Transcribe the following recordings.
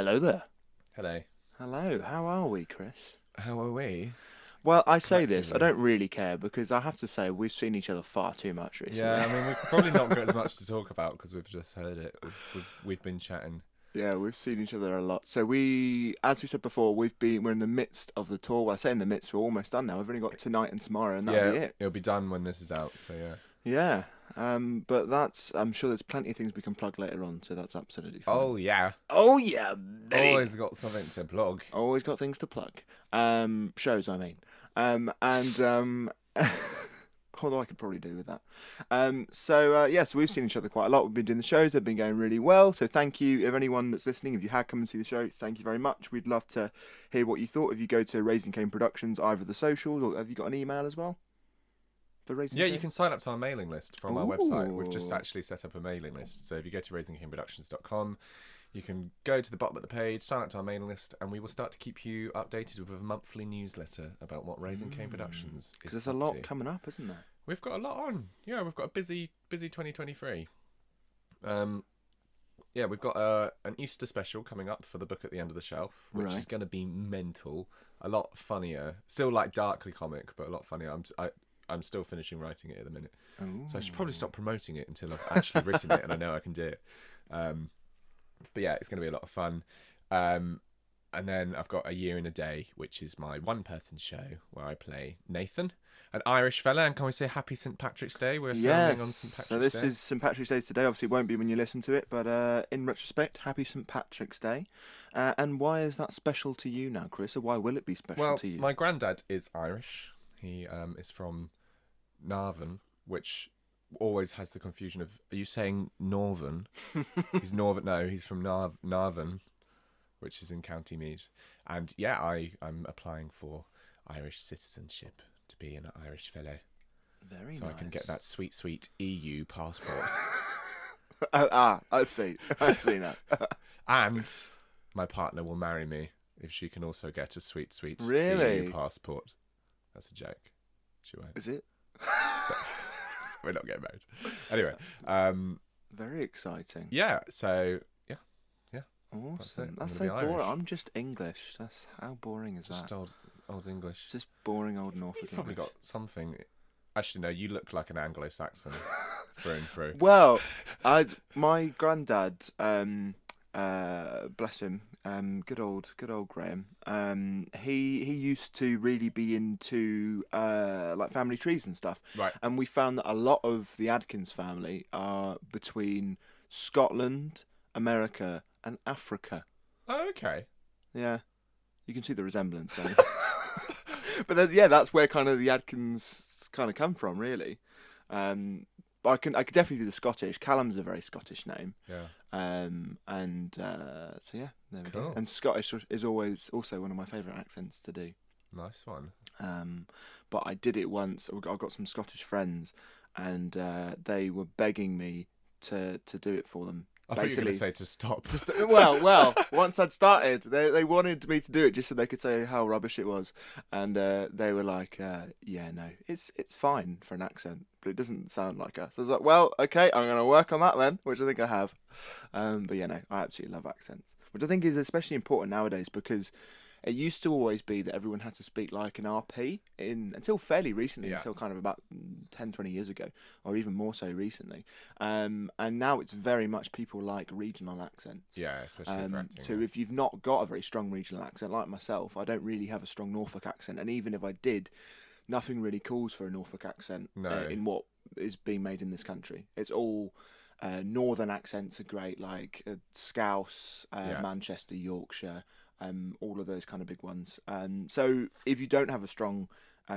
Hello there. Hello. Hello, how are we, Chris? How are we? Well, I say this, I Collectively. don't really care because I have to say we've seen each other far too much recently. Yeah, I mean, we've probably not got as much to talk about because we've just heard it. We've been chatting. Yeah, we've seen each other a lot. So as we said before, we're in the midst of the tour. Well, I say in the midst, we're almost done now. We've only got tonight and tomorrow, and that'll Yeah, be it. it'll be done when this is out. So yeah. Yeah, but I'm sure there's plenty of things we can plug later on, so that's absolutely fine. Oh yeah. Oh yeah, baby. Always got something to blog. Always got things to plug. Shows, I mean. And although I could probably do with that. So we've seen each other quite a lot. We've been doing the shows; they've been going really well. So thank you, if anyone that's listening, if you had come and see the show, thank you very much. We'd love to hear what you thought. If you go to Raising Cane Productions, either the socials, or have you got an email as well for Raising Yeah, you Cane? can sign up to our mailing list from our website. We've just Ooh, actually set up a mailing list. So if you go to raisingcaneproductions.com, you can go to the bottom of the page, sign up to our mailing list, and we will start to keep you updated with a monthly newsletter about what Raising Cane Productions because is there's a up lot to. coming up, isn't there? We've got a lot on. Yeah, we've got a busy 2023. Yeah, we've got an Easter special coming up for the book at the end of the shelf, which is Right. going to be mental. A lot funnier. Still like darkly comic, but a lot funnier. I'm still finishing writing it at the minute, so I should probably Ooh. stop promoting it until I've actually written it and I know I can do it. But yeah, it's going to be a lot of fun. And then I've got A Year in a Day, which is my one-person show where I play Nathan, an Irish fella. And can we say Happy St. Patrick's Day? We're filming on St. Yes. So Patrick's this Day. is St. Patrick's Day today. Obviously, it won't be when you listen to it, but in retrospect, happy St. Patrick's Day. And why is that special to you now, Chris? Or why will it be special Well, to you? my granddad is Irish. He is from Navan, which always has the confusion of, are you saying Northern? He's Northern. No, he's from Navan, which is in County Meath. And yeah, I'm applying for Irish citizenship to be an Irish fellow, Very so I can get nice. that sweet EU passport. I see. I see now. And my partner will marry me if she can also get a sweet EU Really? passport. That's a joke. She won't. Is it? We're not getting married. Anyway, Very exciting. yeah. So yeah. That's it. Awesome. I'm That's gonna so be boring. Irish. I'm just English. That's how boring is Just that? old English. Just boring old Norfolk You've probably English. got something. Actually, no. You look like an Anglo-Saxon through and through. Well, my granddad, bless him, good old Graham. He used to really be into like family trees and stuff, Right. and we found that a lot of the Adkins family are between Scotland, America, and Africa. Oh, okay. Yeah, you can see the resemblance, don't you? But then, yeah, that's where kind of the Adkins kind of come from, really. But I could definitely do the Scottish. Callum's a very Scottish name. Yeah. So yeah, there we go. Cool. And Scottish is always also one of my favourite accents to do. Nice one. Um, but I did it once. I've got some Scottish friends, and they were begging me to do it for them. I thought you were going Basically, to say to stop. well, once I'd started, they wanted me to do it just so they could say how rubbish it was, and they were like, "Yeah, no, it's fine for an accent, but it doesn't sound like us." I was like, "Well, okay, I'm gonna work on that then," which I think I have. But yeah, no, I absolutely love accents, which I think is especially important nowadays because it used to always be that everyone had to speak like an RP until fairly recently, Yeah. until kind of about 10, 20 years ago, or even more so recently. And now it's very much people like regional accents. Yeah, especially for acting. So if you've not got a very strong regional accent, like myself, I don't really have a strong Norfolk accent, and even if I did, nothing really calls for a Norfolk accent No. in what is being made in this country. It's all northern accents are great, like Scouse, Yeah. Manchester, Yorkshire, all of those kind of big ones. So if you don't have a strong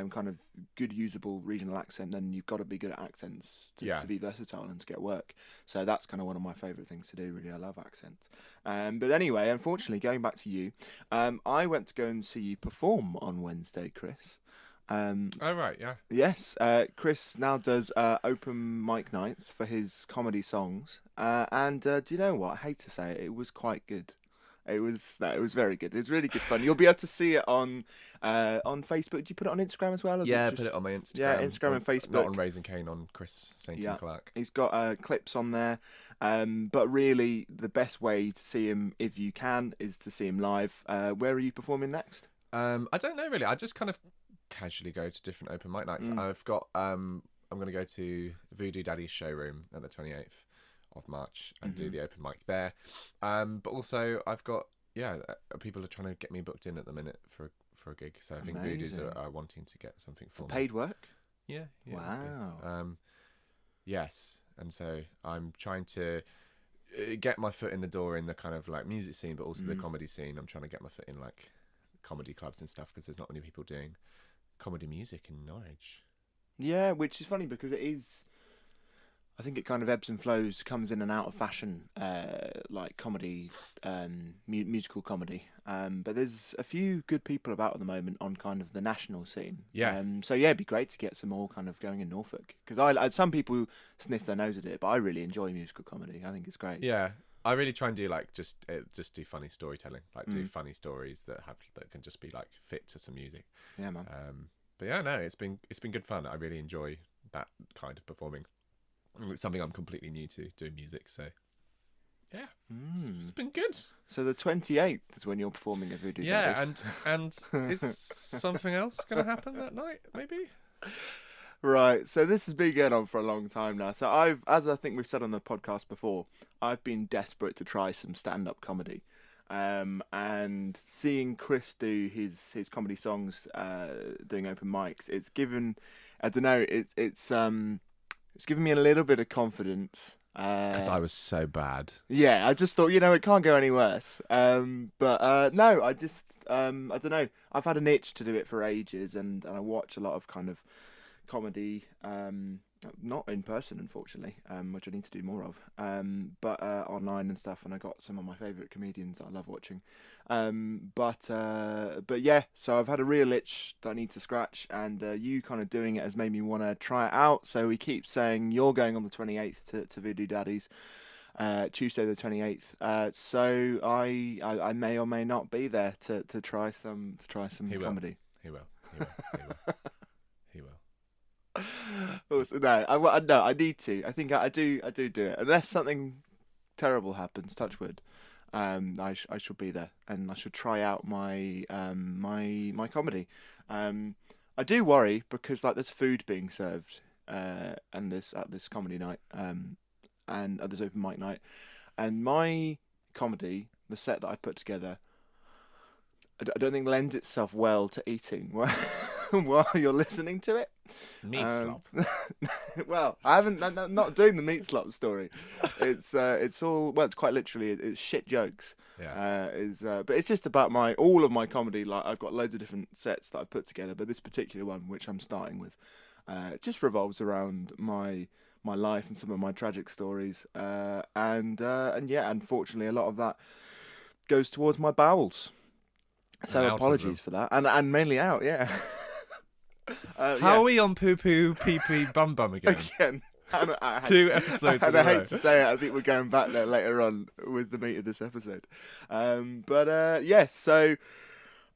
kind of good usable regional accent, then you've got to be good at accents Yeah. to be versatile and to get work. So that's kind of one of my favourite things to do, really. I love accents. But anyway, unfortunately, going back to you, I went to go and see you perform on Wednesday, Chris. Oh, right. Yeah. Yes, Chris now does open mic nights for his comedy songs. And do you know what? I hate to say it, it was quite good. It was very good. It was really good fun. You'll be able to see it on Facebook. Do you put it on Instagram as well? Or Yeah, just... put it on my Instagram. Yeah, Instagram and Facebook. Not on Raising Cane, on Chris St. Clark. He's got clips on there. But really, the best way to see him, if you can, is to see him live. Where are you performing next? I don't know really. I just kind of casually go to different open mic nights. I've got I'm going to go to Voodoo Daddy's showroom at the 28th of March and do the open mic there. But also I've got people are trying to get me booked in at the minute for a gig. So I think Voodoo's are wanting to get something for me. Paid work? Yeah. Wow. Yes, and so I'm trying to get my foot in the door in the kind of like music scene, but also the comedy scene. I'm trying to get my foot in like comedy clubs and stuff because there's not many people doing comedy music in Norwich. Yeah, which is funny because it is. I think it kind of ebbs and flows, comes in and out of fashion, like comedy, musical comedy. But there's a few good people about at the moment on kind of the national scene. Yeah. So yeah, it'd be great to get some more kind of going in Norfolk because I some people sniff their nose at it, but I really enjoy musical comedy. I think it's great. Yeah, I really try and do like just do funny storytelling, like do funny stories that can just be like fit to some music. Yeah, man. But yeah, no, it's been good fun. I really enjoy that kind of performing. It's something I'm completely new to, doing music. So yeah, it's been good. So the 28th is when you're performing at Voodoo Daddies. and is something else going to happen that night? Maybe. Right, so this has been going on for a long time now. So as I think we've said on the podcast before, I've been desperate to try some stand-up comedy. And seeing Chris do his comedy songs, doing open mics, it's given, I don't know, it's given me a little bit of confidence. Because I was so bad. Yeah, I just thought, it can't go any worse. But no, I just, I don't know. I've had an itch to do it for ages, and I watch a lot of kind of comedy, not in person, unfortunately, which I need to do more of, but online and stuff. And I got some of my favourite comedians that I love watching. But yeah, so I've had a real itch that I need to scratch, and you kind of doing it has made me want to try it out. So we keep saying you're going on the 28th to Voodoo Daddies, Tuesday the 28th. So I may or may not be there to try some comedy. He will. Also, no, I need to. I think I do it unless something terrible happens. Touch wood. I should be there, and I should try out my my comedy. I do worry because like there's food being served, and at this comedy night, and at this open mic night, and my comedy, the set that I put together, I don't think lends itself well to eating while you're listening to it. Meat slop. Well, I haven't. I'm not doing the meat slop story. It's all, well, it's quite literally it's shit jokes. Yeah. But it's just about all of my comedy. Like I've got loads of different sets that I've put together, but this particular one, which I'm starting with, just revolves around my life and some of my tragic stories. And yeah, unfortunately, a lot of that goes towards my bowels. So apologies for that, and mainly out, yeah. How are we on poo poo pee pee bum bum again? Two episodes in a row. I hate to say it, I think we're going back there later on with the meat of this episode. But yes, so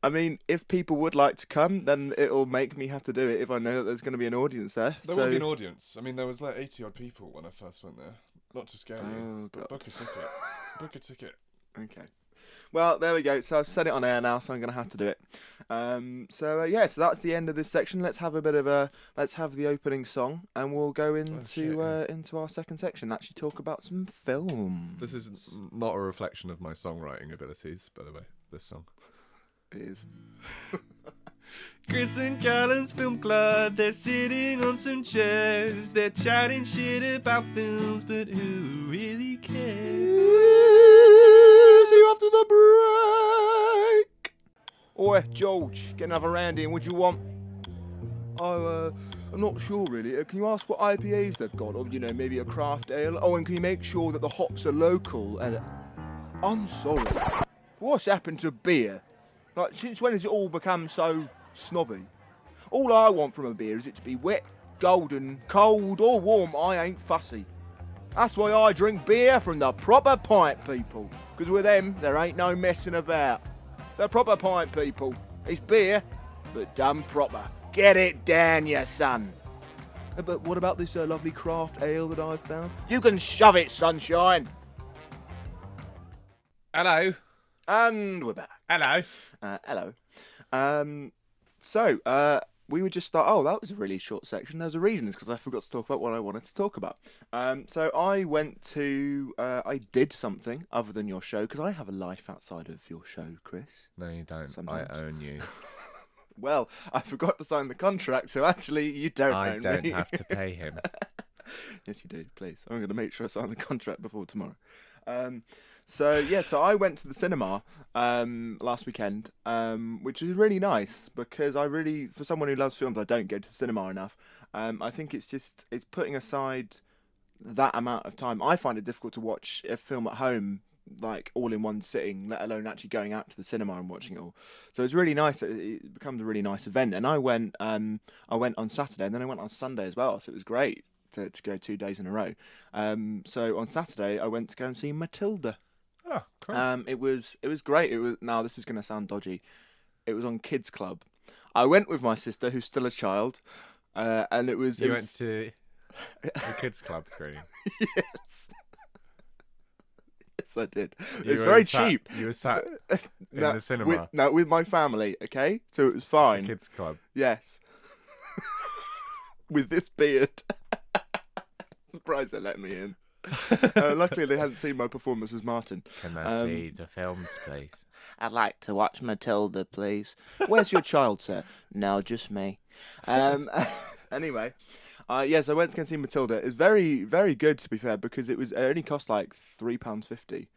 I mean, if people would like to come, then it'll make me have to do it if I know that there's going to be an audience there. There will be an audience. I mean, there was like 80 odd people when I first went there. Not to scare you, but book a ticket. Book a ticket. Okay. Well, there we go. So I've said it on air now, so I'm going to have to do it. So that's the end of this section. Let's have the opening song, and we'll go into our second section. Actually, talk about some film. This is not a reflection of my songwriting abilities, by the way. This song. It is. Chris and Callum's Film Club, they're sitting on some chairs, they're chatting shit about films, but who really cares? See you after the break. Oi, George, get another round in. What do you want? I'm not sure really. Can you ask what IPAs they've got, or maybe a craft ale? Oh, and can you make sure that the hops are local? And I'm sorry, what's happened to beer? Like, since when has it all become so snobby? All I want from a beer is it to be wet, golden, cold or warm. I ain't fussy. That's why I drink beer from the proper pint, people. Because with them, there ain't no messing about. The proper pint, people. It's beer, but done proper. Get it down, you son. But what about this lovely craft ale that I've found? You can shove it, sunshine. Hello. And we're back. Hello. Hello. We would just start. Oh, that was a really short section. There's a reason. It's because I forgot to talk about what I wanted to talk about. So I went to. I did something other than your show because I have a life outside of your show, Chris. No, you don't. Sometimes. I own you. Well, I forgot to sign the contract, so actually you don't own me. I don't have to pay him. Yes, you do. Please. I'm going to make sure I sign the contract before tomorrow. So I went to the cinema last weekend, which is really nice because for someone who loves films, I don't go to the cinema enough. I think it's putting aside that amount of time. I find it difficult to watch a film at home, like all in one sitting, let alone actually going out to the cinema and watching it all. So it's really nice. It becomes a really nice event. And I went on Saturday, and then I went on Sunday as well. So it was great to go 2 days in a row. So on Saturday, I went to go and see Matilda. Oh, cool. It was great. Now this is going to sound dodgy. It was on Kids Club. I went with my sister, who's still a child, and it was. You went to the Kids Club screening. Yes. Yes, I did. It's very cheap. You were sat in the cinema. With my family. Okay, so it was fine. Kids Club. Yes. With this beard. Surprised they let me in. Luckily, they hadn't seen my performance as Martin. Can I see the films, please? I'd like to watch Matilda, please. Where's your child, sir? No, just me. Anyway, so I went to go and see Matilda. It's very, very good, to be fair, because it only cost like £3.50.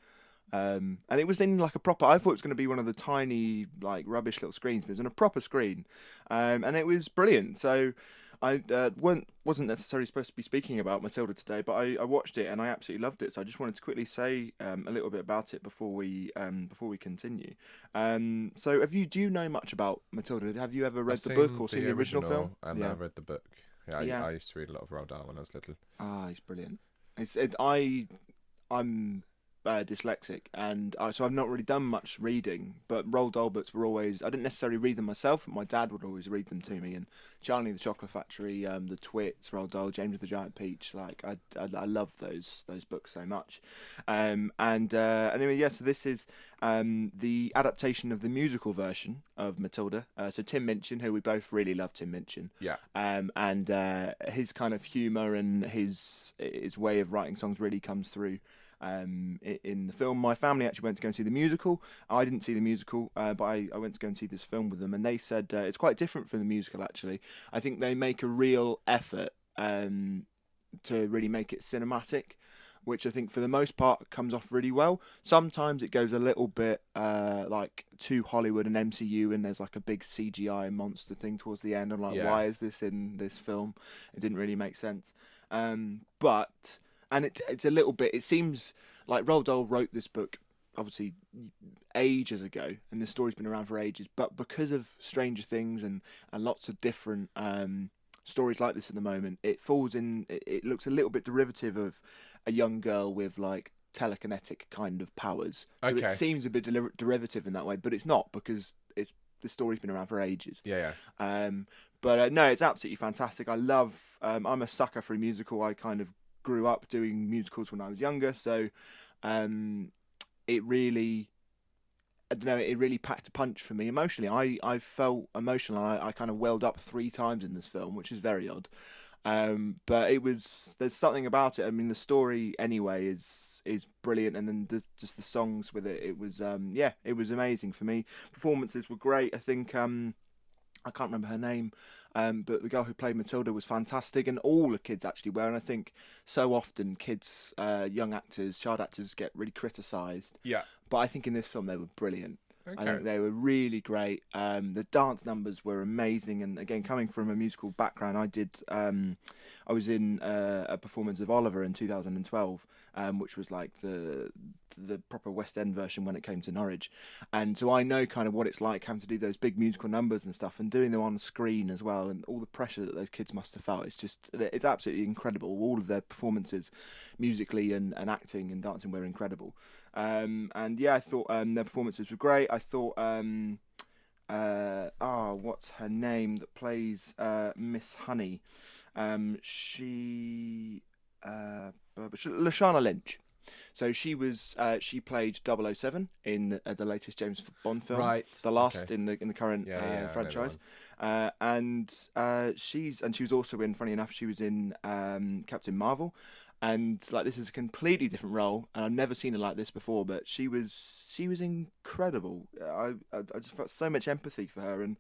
And it was in like a proper. I thought it was going to be one of the tiny, like rubbish little screens, but it was in a proper screen, and it was brilliant. So I wasn't necessarily supposed to be speaking about Matilda today, but I watched it and I absolutely loved it. So I just wanted to quickly say a little bit about it before we continue. So do you know much about Matilda? Have you ever read the book or seen the original film? And I read the book. Yeah, I used to read a lot of Roald Dahl when I was little. Ah, he's brilliant. I'm dyslexic, and so I've not really done much reading. But Roald Dahl books were always. I didn't necessarily read them myself, but my dad would always read them to me. And Charlie and the Chocolate Factory, the Twits, Roald Dahl, James with the Giant Peach. Like I love those books so much. Anyway, so this is the adaptation of the musical version of Matilda. So Tim Minchin, who we both really love, Tim Minchin. Yeah. And his kind of humour and his way of writing songs really comes through. In the film. My family actually went to go and see the musical. I didn't see the musical, but I went to go and see this film with them, and they said it's quite different from the musical, actually. I think they make a real effort to really make it cinematic, which I think for the most part comes off really well. Sometimes it goes a little bit like too Hollywood and MCU, and there's like a big CGI monster thing towards the end. I'm like, why is this in this film? It didn't really make sense. And it's a little bit. It seems like Roald Dahl wrote this book, obviously, ages ago, and the story's been around for ages. But because of Stranger Things and lots of different stories like this at the moment, it falls in. It looks a little bit derivative of a young girl with like telekinetic kind of powers. So Okay. it seems a bit derivative in that way, but it's not because the story's been around for ages. Yeah. But no, it's absolutely fantastic. I love. I'm a sucker for a musical. I kind of grew up doing musicals when I was younger, so it really packed a punch for me emotionally. I felt emotional. I kind of welled up 3 times in this film, which is very odd, but there's something about it. I mean, the story anyway is brilliant, and then just the songs with it was it was amazing for me. Performances were great. I think I can't remember her name, but the girl who played Matilda was fantastic, and all the kids actually were. And I think so often kids, young actors, child actors get really criticised. Yeah. But I think in this film they were brilliant. I Okay. think they were really great. The dance numbers were amazing, and again, coming from a musical background, I was in a performance of Oliver in 2012, which was like the proper West End version when it came to Norwich, and so I know kind of what it's like having to do those big musical numbers and stuff, and doing them on screen as well, and all the pressure that those kids must have felt. It's absolutely incredible. All of their performances, musically and acting and dancing, were incredible. And yeah, I thought their performances were great. I thought, what's her name that plays Miss Honey? Lashana Lynch. So she played 007 in the latest James Bond film, Right. the Okay. last in the current Yeah, yeah, I know the franchise. one. She was also in. Funny enough, she was in Captain Marvel, and like this is a completely different role, and I've never seen her like this before. But she was incredible. I just felt so much empathy for her, and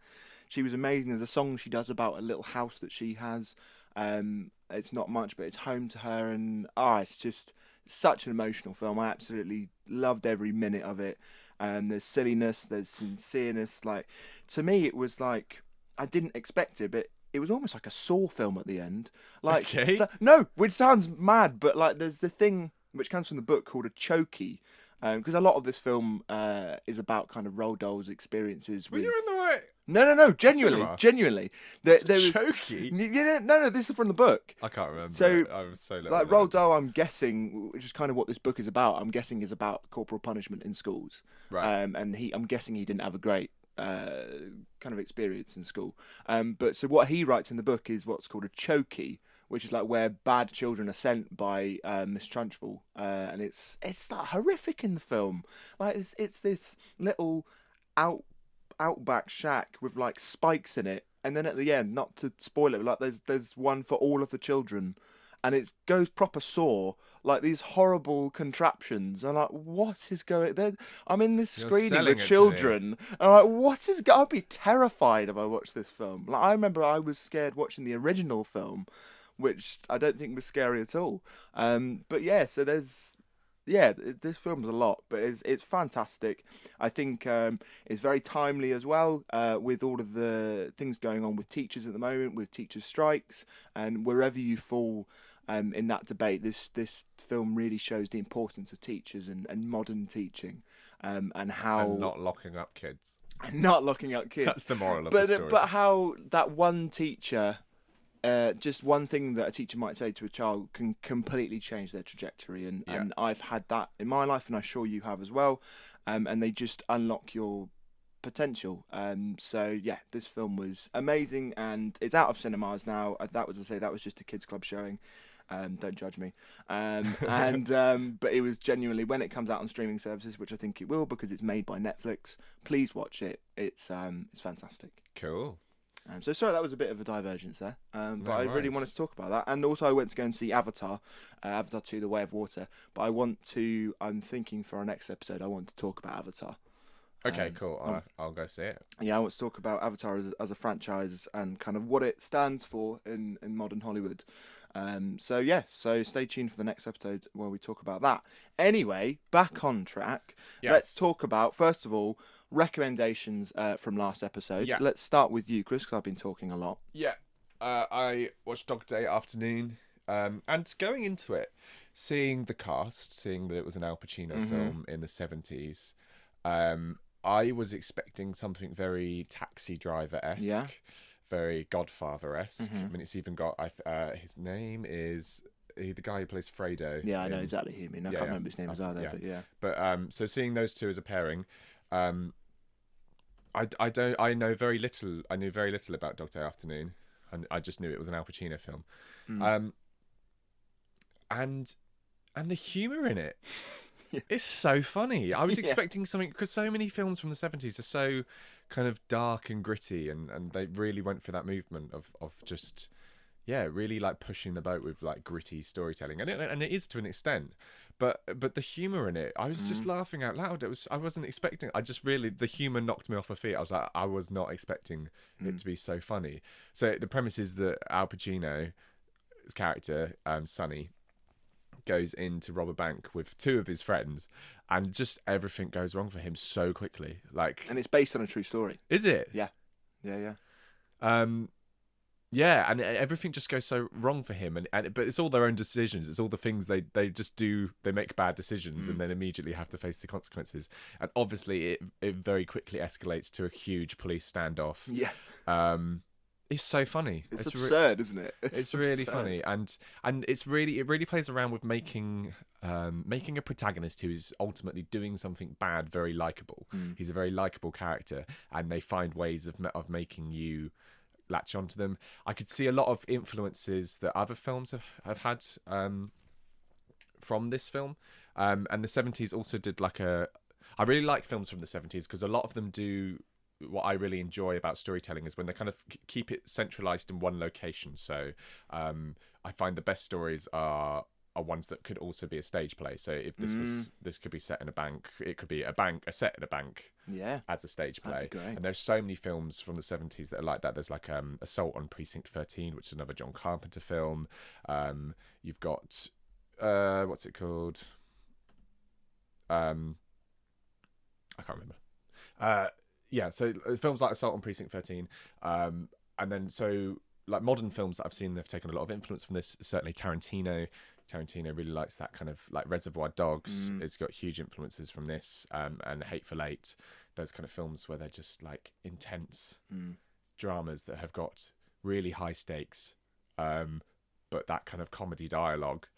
she was amazing. There's a song she does about a little house that she has. It's not much, but it's home to her, and it's just such an emotional film. I absolutely loved every minute of it. And there's silliness, there's sincereness. Like to me, it was like I didn't expect it, but it was almost like a Saw film at the end. Like Okay. no, which sounds mad, but like there's the thing which comes from the book called a chokey, because a lot of this film is about kind of Roald Dahl's experiences Were with. you in the right No, genuinely, cinema? genuinely. What's a There was. chokey? No, this is from the book. I can't remember So it. I was so little like then. Roald Dahl, I'm guessing, which is kind of what this book is about. I'm guessing is about corporal punishment in schools, Right. and I'm guessing he didn't have a great kind of experience in school. But so what he writes in the book is what's called a chokey, which is like where bad children are sent by Miss Trunchbull, and it's like horrific in the film. Like it's this little out outback shack with like spikes in it, and then at the end, not to spoil it, like there's one for all of the children, and it goes proper Saw, like these horrible contraptions. And like, what is going? I'm in this You're screening selling with it to me. children, and I'm like, what is? I'd be terrified if I watched this film. Like I remember I was scared watching the original film, which I don't think was scary at all. But yeah, so there's yeah, this film's a lot, but it's fantastic. I think it's very timely as well, with all of the things going on with teachers at the moment, with teachers' strikes, and wherever you fall in that debate, this film really shows the importance of teachers and modern teaching, and And how not locking up kids. not locking up kids, That's the moral of the but story. how that one teacher just one thing that a teacher might say to a child can completely change their trajectory, and, Yeah. I've had that in my life, and I'm sure you have as well, and they just unlock your potential. So yeah, this film was amazing, and it's out of cinemas now. That was to say that was just a kids club showing. Don't judge me. And but it was genuinely, when it comes out on streaming services, which I think it will because it's made by Netflix. Please watch it. It's fantastic. Cool. So sorry, that was a bit of a divergence there, but No I really worries. wanted to talk about that. And also, I went to go and see Avatar, Avatar 2: The Way of Water. But I'm thinking for our next episode, I want to talk about Avatar. Okay, cool. I'll go see it. Yeah, I want to talk about Avatar as a franchise and kind of what it stands for in modern Hollywood. So stay tuned for the next episode where we talk about that. Anyway, back on track. Let's Yes. talk about, first of all, recommendations from last episode. Yeah. Let's start with you, Chris, because I've been talking a lot. Yeah. I watched Dog Day Afternoon. And going into it, seeing the cast, seeing that it was an Al Pacino film in the 70s, I was expecting something very Taxi Driver-esque, Yeah. very Godfather-esque. I mean, it's even got his name is the guy who plays Fredo. Yeah, I know exactly who you mean. I can't remember his name as either, yeah. but yeah. But so seeing those two as a pairing, I know very little. I knew very little about Dog Day Afternoon, and I just knew it was an Al Pacino film. And the humor in it is so funny. I was Yeah. expecting something, because so many films from the 70s are so kind of dark and gritty, and they really went for that movement of just really like pushing the boat with like gritty storytelling, and it is to an extent, but the humor in it, I was just laughing out loud. I wasn't expecting. The humor knocked me off my feet. I was not expecting it to be so funny. So the premise is that Al Pacino's character, Sonny, goes in to rob a bank with two of his friends, and just everything goes wrong for him so quickly. Like, And it's based on a true story. is it? Yeah. Yeah. Yeah, and everything just goes so wrong for him, but it's all their own decisions. It's all the things they just do. They make bad decisions and then immediately have to face the consequences. And obviously, it very quickly escalates to a huge police standoff. Yeah. It's so funny. It's absurd, isn't it? It's really funny, and it really plays around with making a protagonist who is ultimately doing something bad very likable. He's a very likable character, and they find ways of making you latch onto them. I could see a lot of influences that other films have had from this film, and the 70s also did I really like films from the 70s because a lot of them do what I really enjoy about storytelling is when they kind of keep it centralized in one location. So I find the best stories are ones that could also be a stage play. So if this could be set in a bank, it could be a set in a bank, as a stage play. And there's so many films from the 70s that are like that. There's like Assault on Precinct 13, which is another John Carpenter film. You've got what's it called? I can't remember. Yeah, so films like Assault on Precinct 13, and then so like modern films that I've seen, they've taken a lot of influence from this. Certainly Tarantino really likes that kind of like Reservoir Dogs. It's got huge influences from this, and Hateful Eight. Those kind of films where they're just like intense dramas that have got really high stakes, but that kind of comedy dialogue.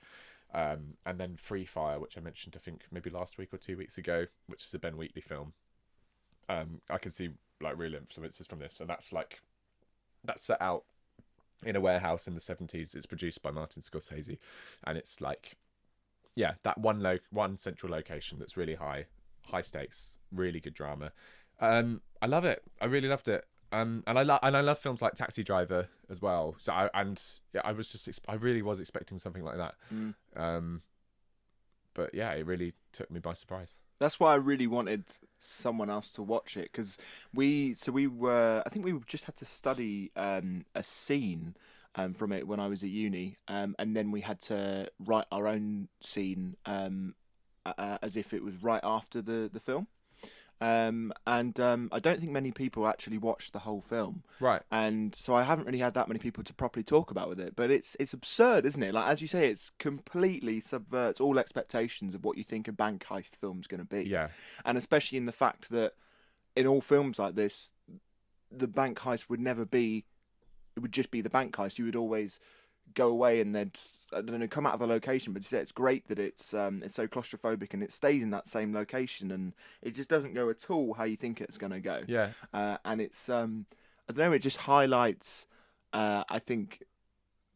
And then Free Fire, which I mentioned I think maybe last week or 2 weeks ago, which is a Ben Wheatley film. I can see like real influences from this, and that's set out in a warehouse in the 70s. It's produced by Martin Scorsese, and it's like, yeah, that one central location that's really high stakes, really good drama. I love it. I really loved it. And I love films like Taxi Driver as well. So I really was expecting something like that. But yeah, it really took me by surprise. That's why I really wanted someone else to watch it, because I think we just had to study a scene from it when I was at uni, and then we had to write our own scene as if it was right after the film. I don't think many people actually watched the whole film. Right. And so I haven't really had that many people to properly talk about with it. But it's absurd, isn't it? Like, as you say, it's completely subverts all expectations of what you think a bank heist film's going to be. Yeah. And especially in the fact that in all films like this, the bank heist would never be, it would just be the bank heist. You would always go away and they'd, I don't know, come out of the location. But it's great that it's so claustrophobic and it stays in that same location, and it just doesn't go at all how you think it's going to go. Yeah. And it's I don't know, it just highlights I think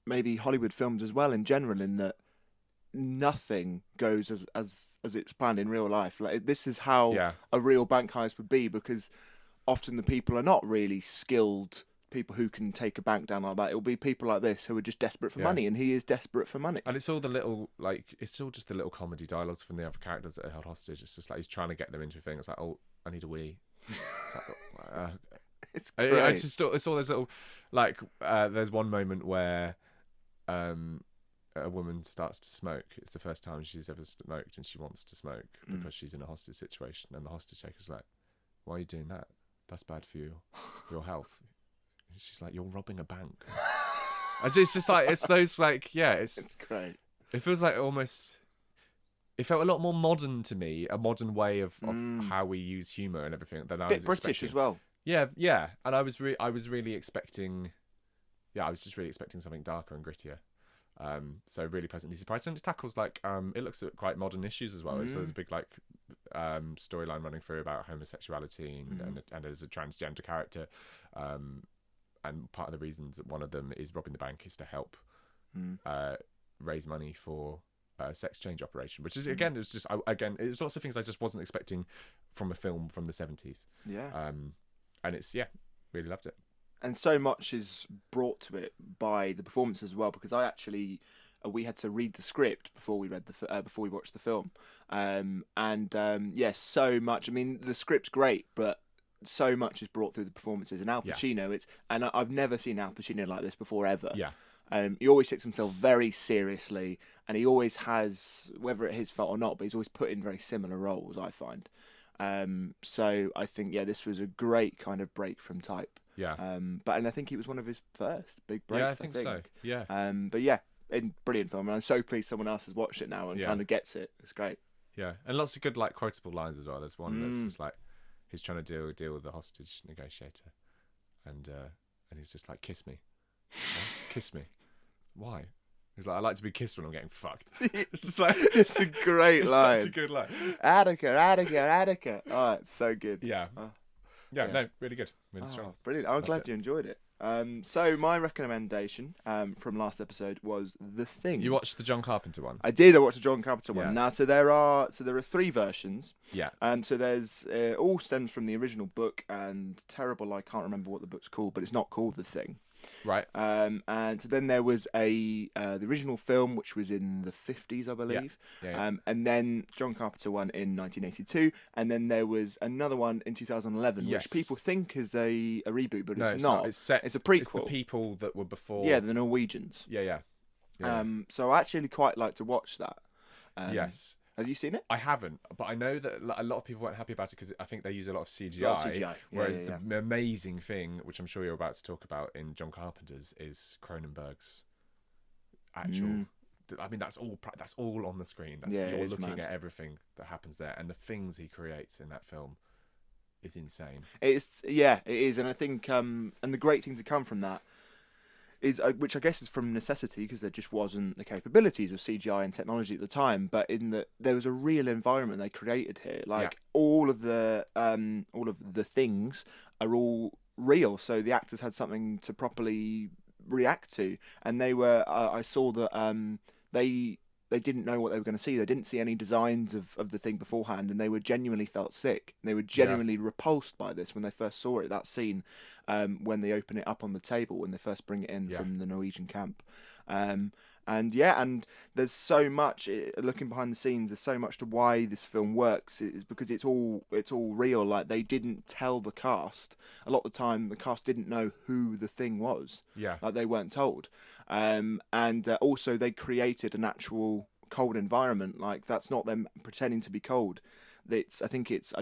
maybe Hollywood films as well in general, in that nothing goes as it's planned in real life. Like, this is how a real bank heist would be, because often the people are not really skilled people who can take a bank down like that. It'll be people like this who are just desperate for money, and he is desperate for money. And it's all just the little comedy dialogues from the other characters that are held hostage. It's just like he's trying to get them into a thing. It's like, oh, I need a wee. It's great. It's all those little, like, there's one moment where a woman starts to smoke. It's the first time she's ever smoked, and she wants to smoke because she's in a hostage situation, and the hostage taker's like, why are you doing that? That's bad for your health. And she's like, you're robbing a bank. And it's just like, it's those, like, it's great. It feels like it felt a lot more modern to me, a modern way of how we use humour and everything than I was expecting. British as well. Yeah, and I was really expecting, I was just really expecting something darker and grittier. So really pleasantly surprised, and it tackles like it looks at quite modern issues as well. So there's a big like storyline running through about homosexuality and as a transgender character, and part of the reasons that one of them is robbing the bank is to help raise money for a sex change operation, which is again it's lots of things I just wasn't expecting from a film from the 70s. And it's really loved it. And so much is brought to it by the performance as well, because we had to read the script before we watched the film, so much. I mean, the script's great, but so much is brought through the performances. And Al Pacino, I've never seen Al Pacino like this before ever. Yeah. He always takes himself very seriously, and he always has, whether it's his fault or not, but he's always put in very similar roles, I find. So I think, yeah, this was a great kind of break from type. Yeah. And I think it was one of his first big breaks. Yeah, I think so. Yeah. But yeah, brilliant film, and I'm so pleased someone else has watched it now and Yeah. kind of gets it. It's great. Yeah, and lots of good like quotable lines as well. There's one that's Mm. just like he's trying to deal with the hostage negotiator, and he's just like, "Kiss me, what? Kiss me, why?" He's like, "I like to be kissed when I'm getting fucked." It's just like It's a great it's line. such a good line. Attica. Oh, it's so good. Yeah, Oh, yeah, yeah. no, really good, really strong. Brilliant. I'm Loved glad it. you enjoyed it. So my recommendation from last episode was The Thing. You watched the John Carpenter one? I did. I watched the John Carpenter one. Yeah. Now, so there are 3 versions. Yeah, So there's all stems from the original book, and terrible. I can't remember what the book's called, but it's not called The Thing. right. And so then there was the original film, which was in the 50s, I believe. Yeah. And then John Carpenter one in 1982, and then there was another one in 2011, Yes. which people think is a reboot, but No, it's not. It's set. It's a prequel. It's the people that were before. Yeah, the Norwegians. Yeah. Yeah. So I actually quite like to watch that. Yes. Have you seen it? I haven't, but I know that a lot of people weren't happy about it because I think they use a lot of CGI. A lot of CGI. Yeah, whereas yeah. the amazing thing, which I'm sure you're about to talk about in John Carpenter's, is Cronenberg's actual. I mean, that's all on the screen. Yeah, you're it's looking mad. at everything that happens there, and the things he creates in that film is insane. It is, and I think and the great thing to come from that is, which I guess is from necessity, because there just wasn't the capabilities of CGI and technology at the time. But there was a real environment they created here. Like all of the things are all real, so the actors had something to properly react to, and they were. I saw that they didn't know what they were going to see. They didn't see any designs of the thing beforehand, and they were genuinely felt sick. They were genuinely repulsed by this when they first saw it. That scene, when they open it up on the table, when they first bring it in from the Norwegian camp. And there's so much looking behind the scenes. There's so much to why this film works. It's because it's all real. Like, they didn't tell the cast. A lot of the time, the cast didn't know who the thing was. Yeah. Like, they weren't told. And also they created an actual cold environment. Like, that's not them pretending to be cold. I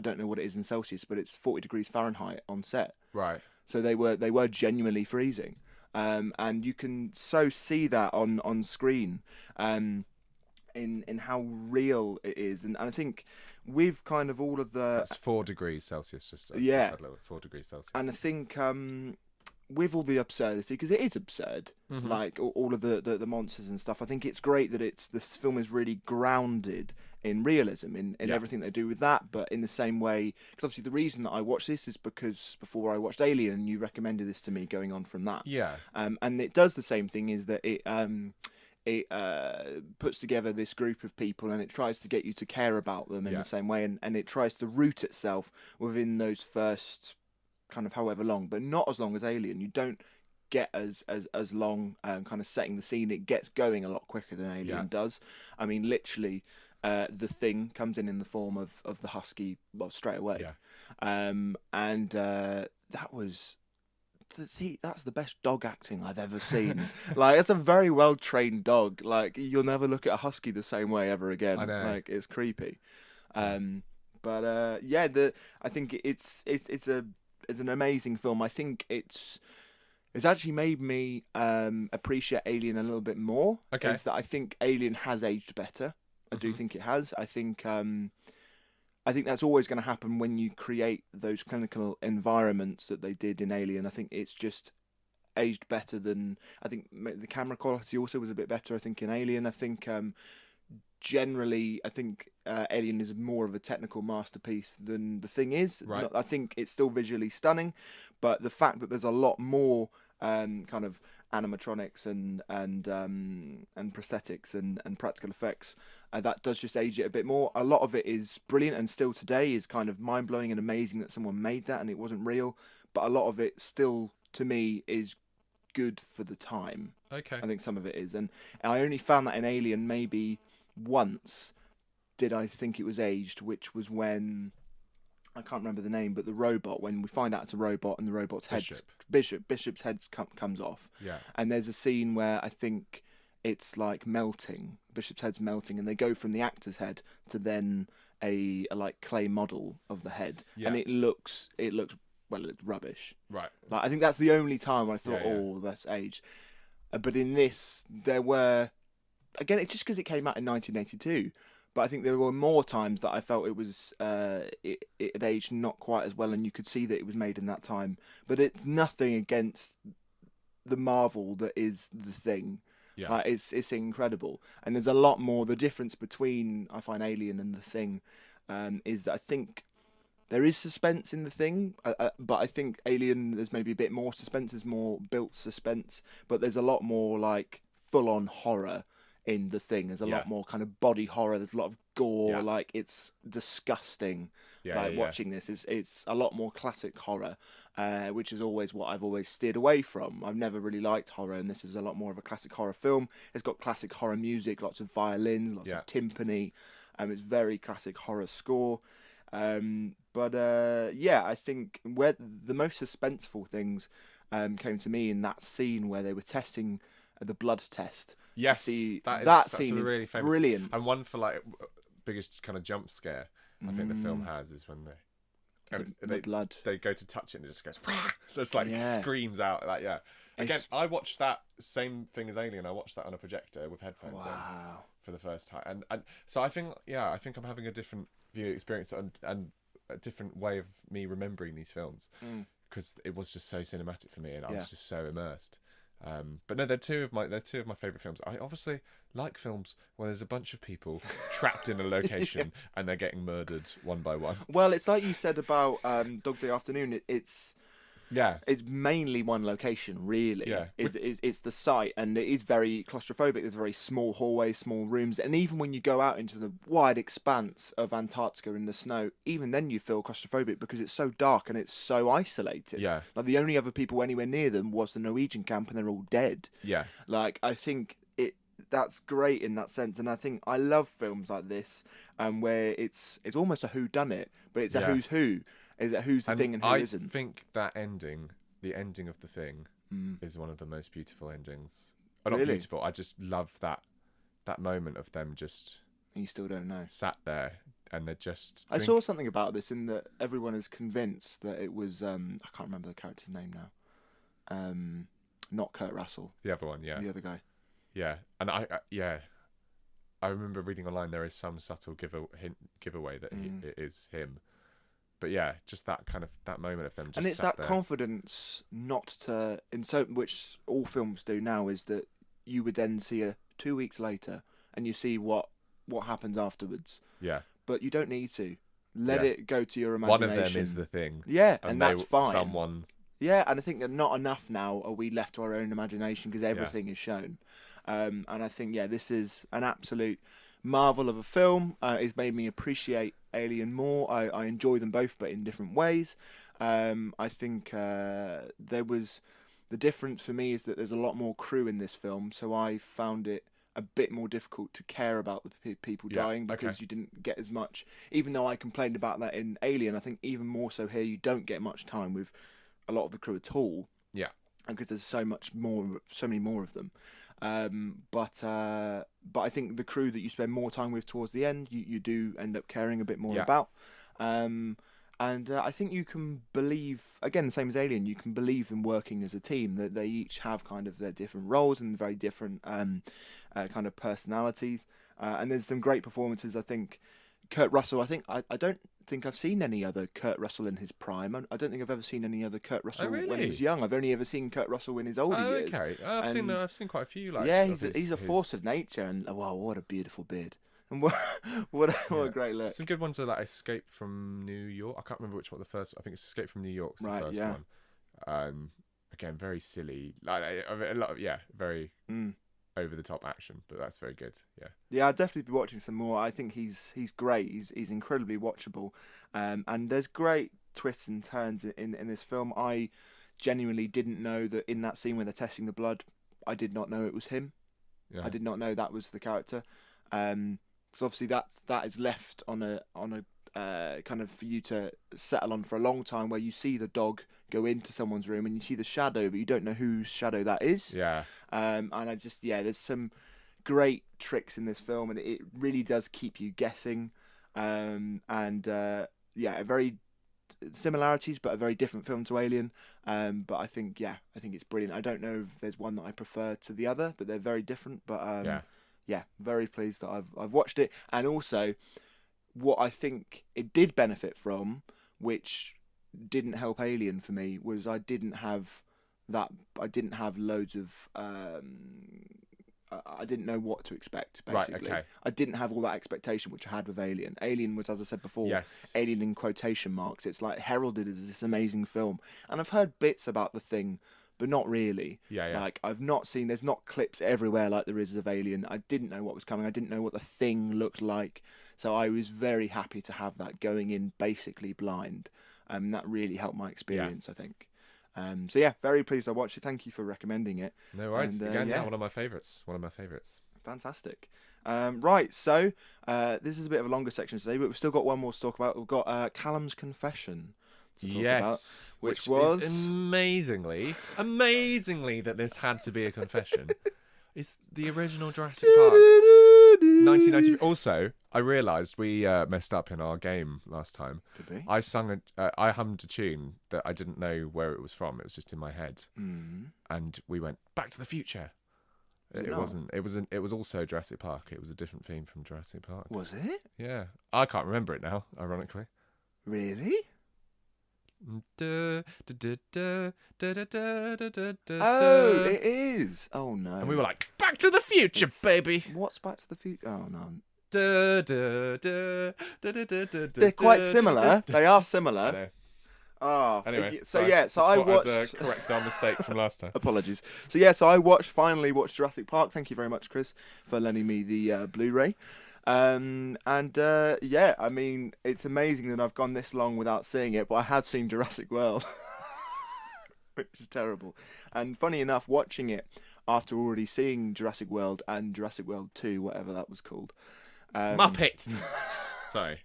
don't know what it is in Celsius, but it's 40 degrees Fahrenheit on set. Right. So they were genuinely freezing. And you can so see that on screen, in how real it is, and I think with kind of all of the So that's 4 degrees Celsius, just 4 degrees Celsius. and I think with all the absurdity, because it is absurd, like all of the monsters and stuff. I think it's great that this film is really grounded in realism, in everything they do with that, but in the same way, because obviously the reason that I watched this is because before I watched Alien, you recommended this to me going on from that. Yeah. And it does the same thing, is that it puts together this group of people, and it tries to get you to care about them in the same way, and it tries to root itself within those first kind of however long, but not as long as Alien. You don't get as long kind of setting the scene. It gets going a lot quicker than Alien does. I mean, literally, the thing comes in the form of the husky, well, straight away. That's the best dog acting I've ever seen. Like, it's a very well trained dog. Like, you'll never look at a husky the same way ever again. I know. Like, it's creepy. I think it's an amazing film. I think it's actually made me appreciate Alien a little bit more. Okay. Is that I think Alien has aged better. I do think it has. I think that's always going to happen when you create those clinical environments that they did in Alien. I think it's just aged better than, I think the camera quality also was a bit better, I think, in Alien. I think generally, I think Alien is more of a technical masterpiece than The Thing is. Right. I think it's still visually stunning, but the fact that there's a lot more kind of animatronics and prosthetics and practical effects, that does just age it a bit more. A lot of it is brilliant, and still today is kind of mind-blowing and amazing that someone made that and it wasn't real, but a lot of it still, to me, is good for the time. Okay. I think some of it is, and I only found that in Alien maybe once did I think it was aged, which was when I can't remember the name, but the robot, when we find out it's a robot and the robot's head, Bishop. Bishop's head comes off, Yeah. and there's a scene where I think it's like melting, Bishop's head's melting, and they go from the actor's head to then a like clay model of the head, and Yeah. well, it's rubbish. Right. Like I think that's the only time I thought, Yeah, yeah. oh, that's aged. But in this, there were again, it's just because it came out in 1982. But I think there were more times that I felt it was it had aged not quite as well, and you could see that it was made in that time. But it's nothing against the marvel that is the Thing. Yeah. It's incredible, and there's a lot more. The difference between I find Alien and the Thing is that I think there is suspense in the Thing, but I think Alien there's maybe a bit more suspense. There's more built suspense, but there's a lot more like full on horror in the Thing. There's a Yeah. lot more kind of body horror. There's a lot of gore. Yeah. Like it's disgusting. Yeah. Like Yeah. watching this, it's a lot more classic horror, which is always what I've always steered away from. I've never really liked horror, and this is a lot more of a classic horror film. It's got classic horror music, lots of violins, lots Yeah. of timpani. It's very classic horror score. Yeah, I think where the most suspenseful things came to me in that scene where they were testing the blood test. Yes. See, That's that scene is really famous. brilliant. And one for like biggest kind of jump scare I think the film has is when The blood. they go to touch it and it just goes just like Yeah. screams out like Again, It's- I watched that same thing as Alien. I watched that on a projector with headphones in Wow. for the first time, and so I think I'm having a different view experience and a different way of me remembering these films because it was just so cinematic for me and I was just so immersed. But no, they're two of my favorite films. I obviously like films where there's a bunch of people trapped in a location and they're getting murdered one by one. Well, it's like you said about Dog Day Afternoon. It's Yeah, mainly one location, really. Yeah. It's the site, and it is very claustrophobic. There's very small hallways, small rooms, and even when you go out into the wide expanse of Antarctica in the snow, even then you feel claustrophobic because it's so dark and it's so isolated. Yeah. Like the only other people anywhere near them was the Norwegian camp, and they're all dead. yeah, Like I think that's great in that sense, and I think I love films like this, where it's almost a who done it, but it's a Yeah. who's who. Is it who's the Thing and who I isn't? think that ending, the ending of The Thing, is one of the most beautiful endings. Oh, not Really? beautiful. I just love that moment of them just You still don't know. sat there and they're just. I saw something about this in that everyone is convinced that it was I can't remember the character's name now. Not Kurt Russell, the other one, yeah, the other guy. yeah, and I remember reading online there is some subtle giveaway that it is him. But yeah, just that kind of that moment of them just And it's sat that there. confidence not to which all films do now is that you would then see 2 weeks later and you see what happens afterwards. Yeah, But you don't need to. Let Yeah. it go to your one imagination. of them is The Thing. Yeah, and that's fine. Someone. Yeah, and I think that not enough now are we left to our own imagination because everything is shown. And I think, this is an absolute marvel of a film. It's made me appreciate Alien more. I enjoy them both, but in different ways. I think there was... The difference for me is that there's a lot more crew in this film, so I found it a bit more difficult to care about the people dying because you didn't get as much. Even though I complained about that in Alien, I think even more so here, you don't get much time with a lot of the crew at all. Yeah. Because there's so many more of them. But I think the crew that you spend more time with towards the end, you do end up caring a bit more about. And I think you can believe, again, the same as Alien, you can believe them working as a team, that they each have kind of their different roles and very different kind of personalities. And there's some great performances. I think Kurt Russell, I don't think I've seen any other Kurt Russell in his prime. I don't think I've ever seen any other Kurt Russell when he really? was young. I've only ever seen Kurt Russell in his older years. Okay. I've seen quite a few. Like, Yeah, of he's a force of nature, and wow, what a beautiful beard, and what a great look. Some good ones are like Escape from New York. I can't remember which one the first. I think it's Escape from New York's the first one. Again, very silly. Like a lot of very over the top action, but that's very good. Yeah. Yeah, I'd definitely be watching some more. I think he's great. He's incredibly watchable, and there's great twists and turns in this film. I genuinely didn't know that in that scene when they're testing the blood, I did not know it was him. Yeah. I did not know that was the character. So obviously that is left on a kind of for you to settle on for a long time, where you see the dog go into someone's room and you see the shadow, but you don't know whose shadow that is. Yeah. And I just, there's some great tricks in this film, and it really does keep you guessing. A very similarities, but a very different film to Alien. But I think it's brilliant. I don't know if there's one that I prefer to the other, but they're very different. But very pleased that I've watched it, and also what I think it did benefit from, which didn't help Alien for me, was I didn't have loads of I didn't know what to expect, basically. Right, okay. I didn't have all that expectation which I had with Alien. Alien was, as I said before, Yes. Alien in quotation marks. It's like heralded as this amazing film. And I've heard bits about The Thing, but not really. Yeah. Like, I've not seen, there's not clips everywhere like there is of Alien. I didn't know what was coming. I didn't know what The Thing looked like. So I was very happy to have that going in basically blind. That really helped my experience, I think. Very pleased I watched it. Thank you for recommending it. No worries. And, Again, one of my favourites. Fantastic. Right, so this is a bit of a longer section today, but we've still got one more to talk about. We've got Callum's Confession to talk about, which was is amazingly that this had to be a confession. It's the original Jurassic Park, 1990. Also, I realised we messed up in our game last time. Did we? I hummed a tune that I didn't know where it was from. It was just in my head, and we went Back to the Future. It wasn't. It was also Jurassic Park. It was a different theme from Jurassic Park. Was it? Yeah, I can't remember it now. Ironically. Really? Oh, Oh, it is. Oh no. And we were like, Back to the Future, baby. What's Back to the Future? Oh no. They're quite similar. They are similar. Oh, anyway, so I watched. I'd, correct our mistake from last time. Apologies. So so I finally watched Jurassic Park. Thank you very much, Chris, for lending me the Blu-ray. I mean, it's amazing that I've gone this long without seeing it, but I have seen Jurassic World, which is terrible. And funny enough, watching it after already seeing Jurassic World and Jurassic World 2, whatever that was called. Muppet. Sorry.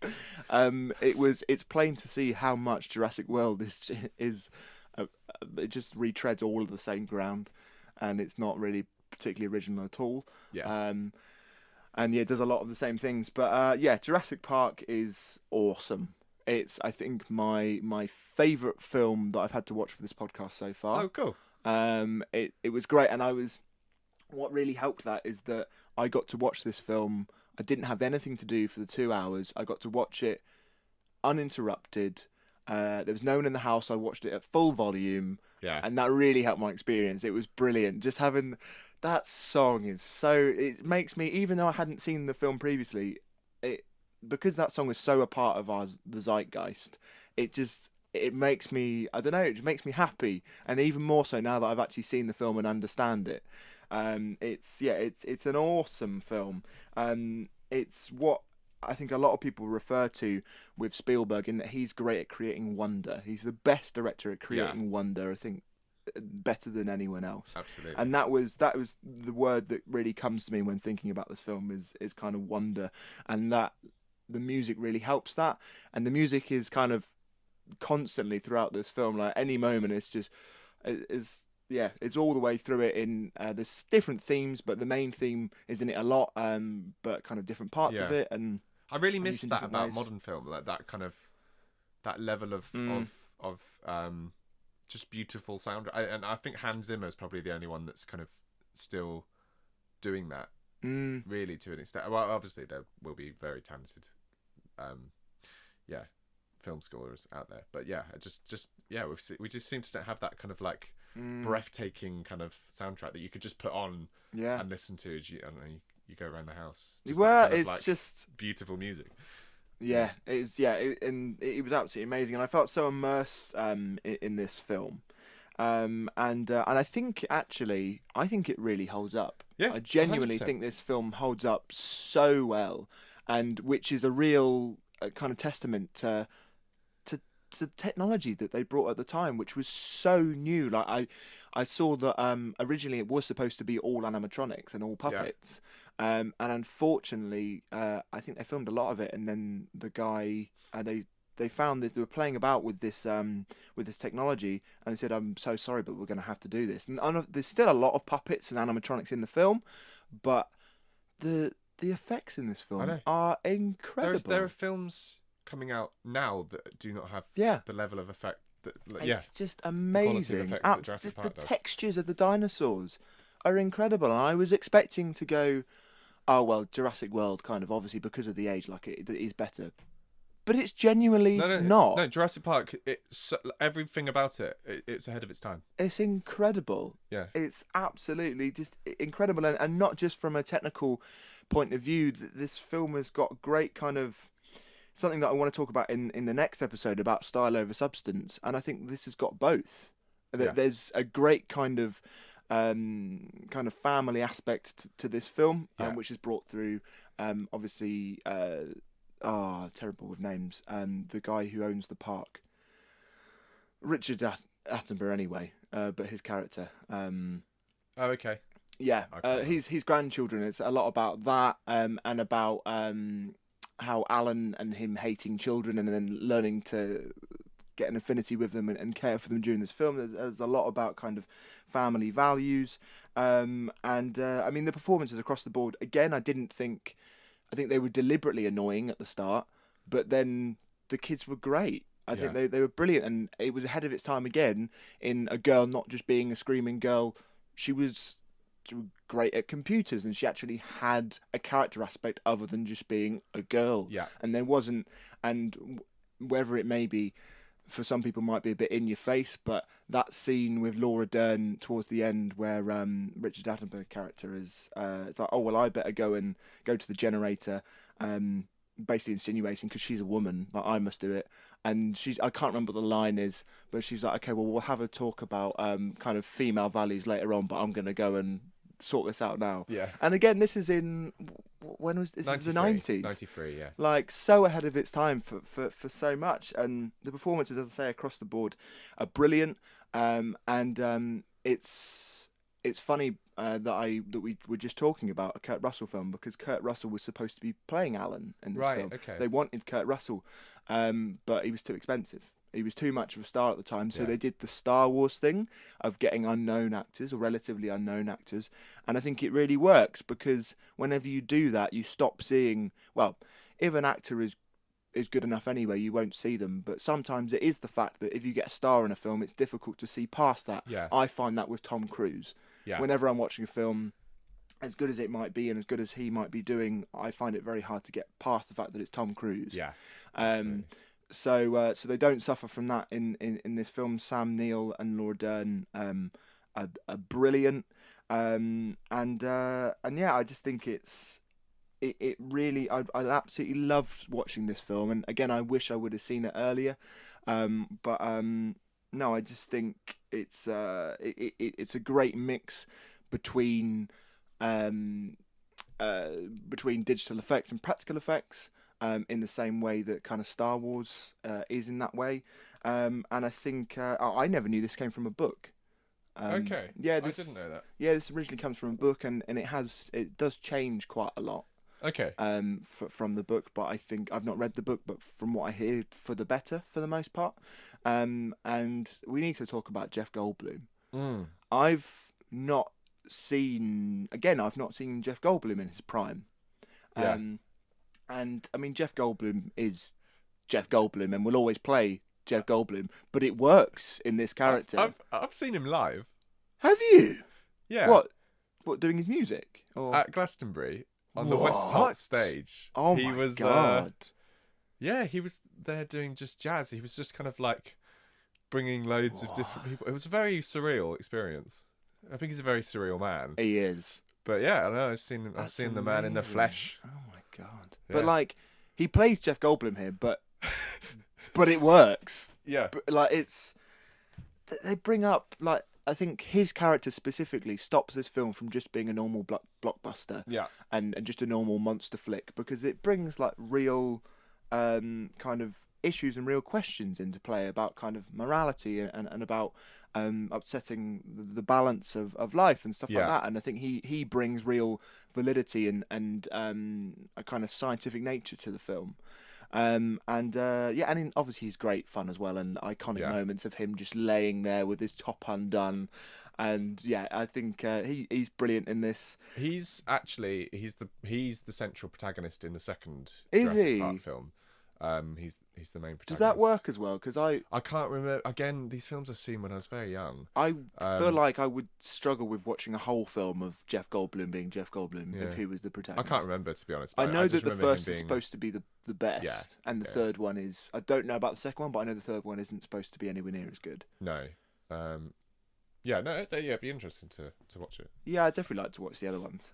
It's plain to see how much Jurassic World is it just retreads all of the same ground, and it's not really particularly original at all. Yeah. It does a lot of the same things. But Jurassic Park is awesome. It's, I think, my favourite film that I've had to watch for this podcast so far. Oh, cool. It was great, and what really helped that is that I got to watch this film. I didn't have anything to do for the 2 hours. I got to watch it uninterrupted. There was no one in the house. I watched it at full volume. Yeah. And that really helped my experience. It was brilliant. Just having that song it makes me, even though I hadn't seen the film previously, because that song is so a part of the zeitgeist, it makes me, I don't know, it just makes me happy. And even more so now that I've actually seen the film and understand it. It's an awesome film. It's what I think a lot of people refer to with Spielberg, in that he's great at creating wonder. He's the best director at creating wonder, I think, better than anyone else. Absolutely. And that was the word that really comes to me when thinking about this film is kind of wonder, and that the music really helps that. And the music is kind of constantly throughout this film, like any moment it's all the way through it. In there's different themes, but the main theme is in it a lot, but kind of different parts of it. And I really miss that about modern film, like that kind of that level of just beautiful sound. And I think Hans Zimmer is probably the only one that's kind of still doing that, really, to an extent. Well, obviously there will be very talented film scorers out there, but we just seem to have that kind of like breathtaking kind of soundtrack that you could just put on and listen to as you go around the house. It's just beautiful music. It was absolutely amazing, and I felt so immersed in this film. And I think it really holds up. Yeah, I genuinely 100%. think this film holds up so well, and which is a real kind of testament to the technology that they brought at the time, which was so new. Like I saw that originally it was supposed to be all animatronics and all puppets, And unfortunately, I think they filmed a lot of it, and then the guy they found that they were playing about with this technology, and they said, "I'm so sorry, but we're going to have to do this." And there's still a lot of puppets and animatronics in the film, but the effects in this I film know. are There are incredible. films coming out now that do not have Yeah. the level of effect that, yeah, It's just the quality of amazing. effects that Jurassic Just the Park does. textures of the dinosaurs are incredible. And I was expecting to go, oh well, Jurassic World kind of obviously because of the age, like it is better, but it's genuinely not. No. Jurassic Park. It's everything about it's ahead of its time. It's incredible. Yeah, It's absolutely just incredible, and not just from a technical point of view. This film has got great kind of something that I want to talk about in the next episode about style over substance, and I think this has got both. yeah, There's a great kind of family aspect to this film, yeah. which is brought through obviously terrible with names, the guy who owns the park, Richard Attenborough anyway, but his character. Oh, okay. Yeah, I can't remember. his grandchildren. It's a lot about that, and about how Alan and him hating children and then learning to get an affinity with them and care for them during this film. There's a lot about kind of family values, and I mean the performances across the board. Again, I think they were deliberately annoying at the start, but then the kids were great. I think Yeah, they were brilliant, and it was ahead of its time again in a girl not just being a screaming girl. She was great at computers, and she actually had a character aspect other than just being a girl. yeah, And there wasn't, and whether it may be for some people might be a bit in your face, but that scene with Laura Dern towards the end where Richard Attenborough character is, it's like, oh well, I better go to the generator, basically insinuating because she's a woman, like I must do it. And I can't remember what the line is, but she's like, okay, well we'll have a talk about kind of female values later on, but I'm gonna go and sort this out now. yeah. And again, this is in when was this? Is the 93, 90s? 93. Yeah, Like so ahead of its time for so much, and the performances, as I say, across the board are brilliant. And it's funny that we were just talking about a Kurt Russell film because Kurt Russell was supposed to be playing Alan in this right. film. Okay. They wanted Kurt Russell, but he was too expensive. He was too much of a star at the time, so Yeah, they did the Star Wars thing of getting unknown actors or relatively unknown actors, and I think it really works because whenever you do that, you stop seeing. Well, if an actor is good enough anyway, you won't see them. But sometimes it is the fact that if you get a star in a film, it's difficult to see past that. yeah, I find that with Tom Cruise. yeah. Whenever I'm watching a film, as good as it might be and as good as he might be doing, I find it very hard to get past the fact that it's Tom Cruise. Yeah, Um, absolutely. so they don't suffer from that in this film. Sam Neill and Laura Dern are brilliant, and yeah, I just think it really I absolutely loved watching this film, and again I wish I would have seen it earlier, but no, I just think it's a great mix between um, between digital effects and practical effects, in the same way that kind of Star Wars is in that way. And I think I never knew this came from a book. Okay, Yeah, I didn't know that. this originally comes from a book, and it does change quite a lot Okay, from the book. But I think I've not read the book, but from what I hear, for the better for the most part. And we need to talk about Jeff Goldblum. mm, I've not I've not seen Jeff Goldblum in his prime. yeah. Um, and I mean, Jeff Goldblum is Jeff Goldblum and will always play Jeff Goldblum, but it works in this character. I've seen him live. Have you? Yeah, What? What, doing his music? Or at Glastonbury on the West Hut what? stage. Oh He my was, god! yeah, he was there doing just jazz. He was just kind of like bringing loads of different people. It was a very surreal experience. I think he's a very surreal man. He is. But yeah, I know. I've That's seen the man in the amazing. flesh. Oh my god! Yeah. But like, he plays Jeff Goldblum here, but it works. Yeah, But like, they bring up like I think his character specifically stops this film from just being a normal blockbuster yeah, and just a normal monster flick because it brings like real kind of issues and real questions into play about kind of morality and about upsetting the balance of life and stuff like Yeah. that. And I think he brings real validity and a kind of scientific nature to the film. Obviously he's great fun as well, and iconic Yeah. moments of him just laying there with his top undone, and yeah, I think he's brilliant in this. He's the central protagonist in the second Is Jurassic Park he? film. He's the main Does that protagonist. work as well? Because I I can't remember. Again, these films I've seen when I was very young. I feel Um, like I would struggle with watching a whole film of Jeff Goldblum being Jeff Goldblum if yeah, he was the I can't protagonist. remember, to be honest. I But I know just that the remember him first is being. supposed to be the Yeah, best, and the yeah. third one is. I don't know about the second one, but I know the third one isn't supposed to be anywhere near as good. No. Yeah, no, it'd be interesting to watch it. Yeah, I'd definitely like to watch the other ones.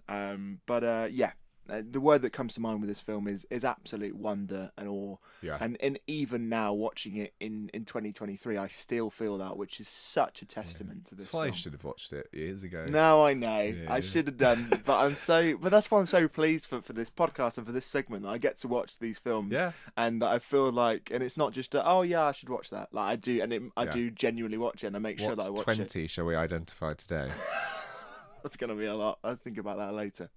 The word that comes to mind with this film is absolute wonder and awe. Yeah. And even now, watching it in 2023, I still feel that, which is such a testament to this That's why I film. should have watched it years ago. No, I know. Yeah. I should have done, but that's why I'm so pleased for this podcast and for this segment that I get to watch these films. Yeah. And that I feel like, and it's not just oh yeah, I should watch that. Like I do, and I Yeah. do genuinely watch it, and I make sure that I What's watch 20 shall we identify today? it. That's gonna be a lot. I'll think about that later.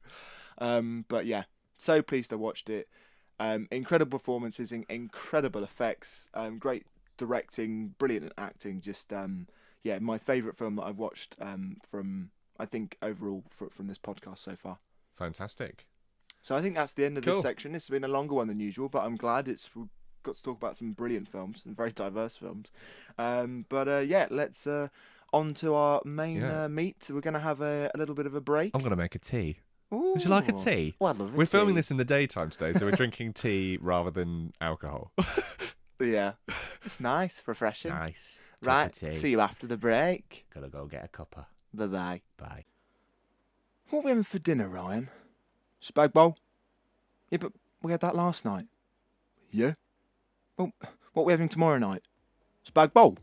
But yeah, so pleased I watched it. Incredible performances, incredible effects, great directing, brilliant acting. Just my favourite film that I've watched from I think overall from this podcast so far. Fantastic. So I think that's the end of Cool. this section. It's been a longer one than usual, but I'm glad we've got to talk about some brilliant films and very diverse films. Let's on to our main meat. We're going to have a little bit of a break. I'm going to make a tea. Ooh. Would you like a tea? Well, I love a We're filming tea. this in the daytime today, so we're drinking tea rather than alcohol. Yeah, it's nice, refreshing. Nice. Right, Cup of tea. see you after the break. Gotta go get a cuppa. Bye-bye. Bye. What are we having for dinner, Ryan? Spag bowl? Yeah, but we had that last night. Yeah? Well, what are we having tomorrow night? Spag bowl?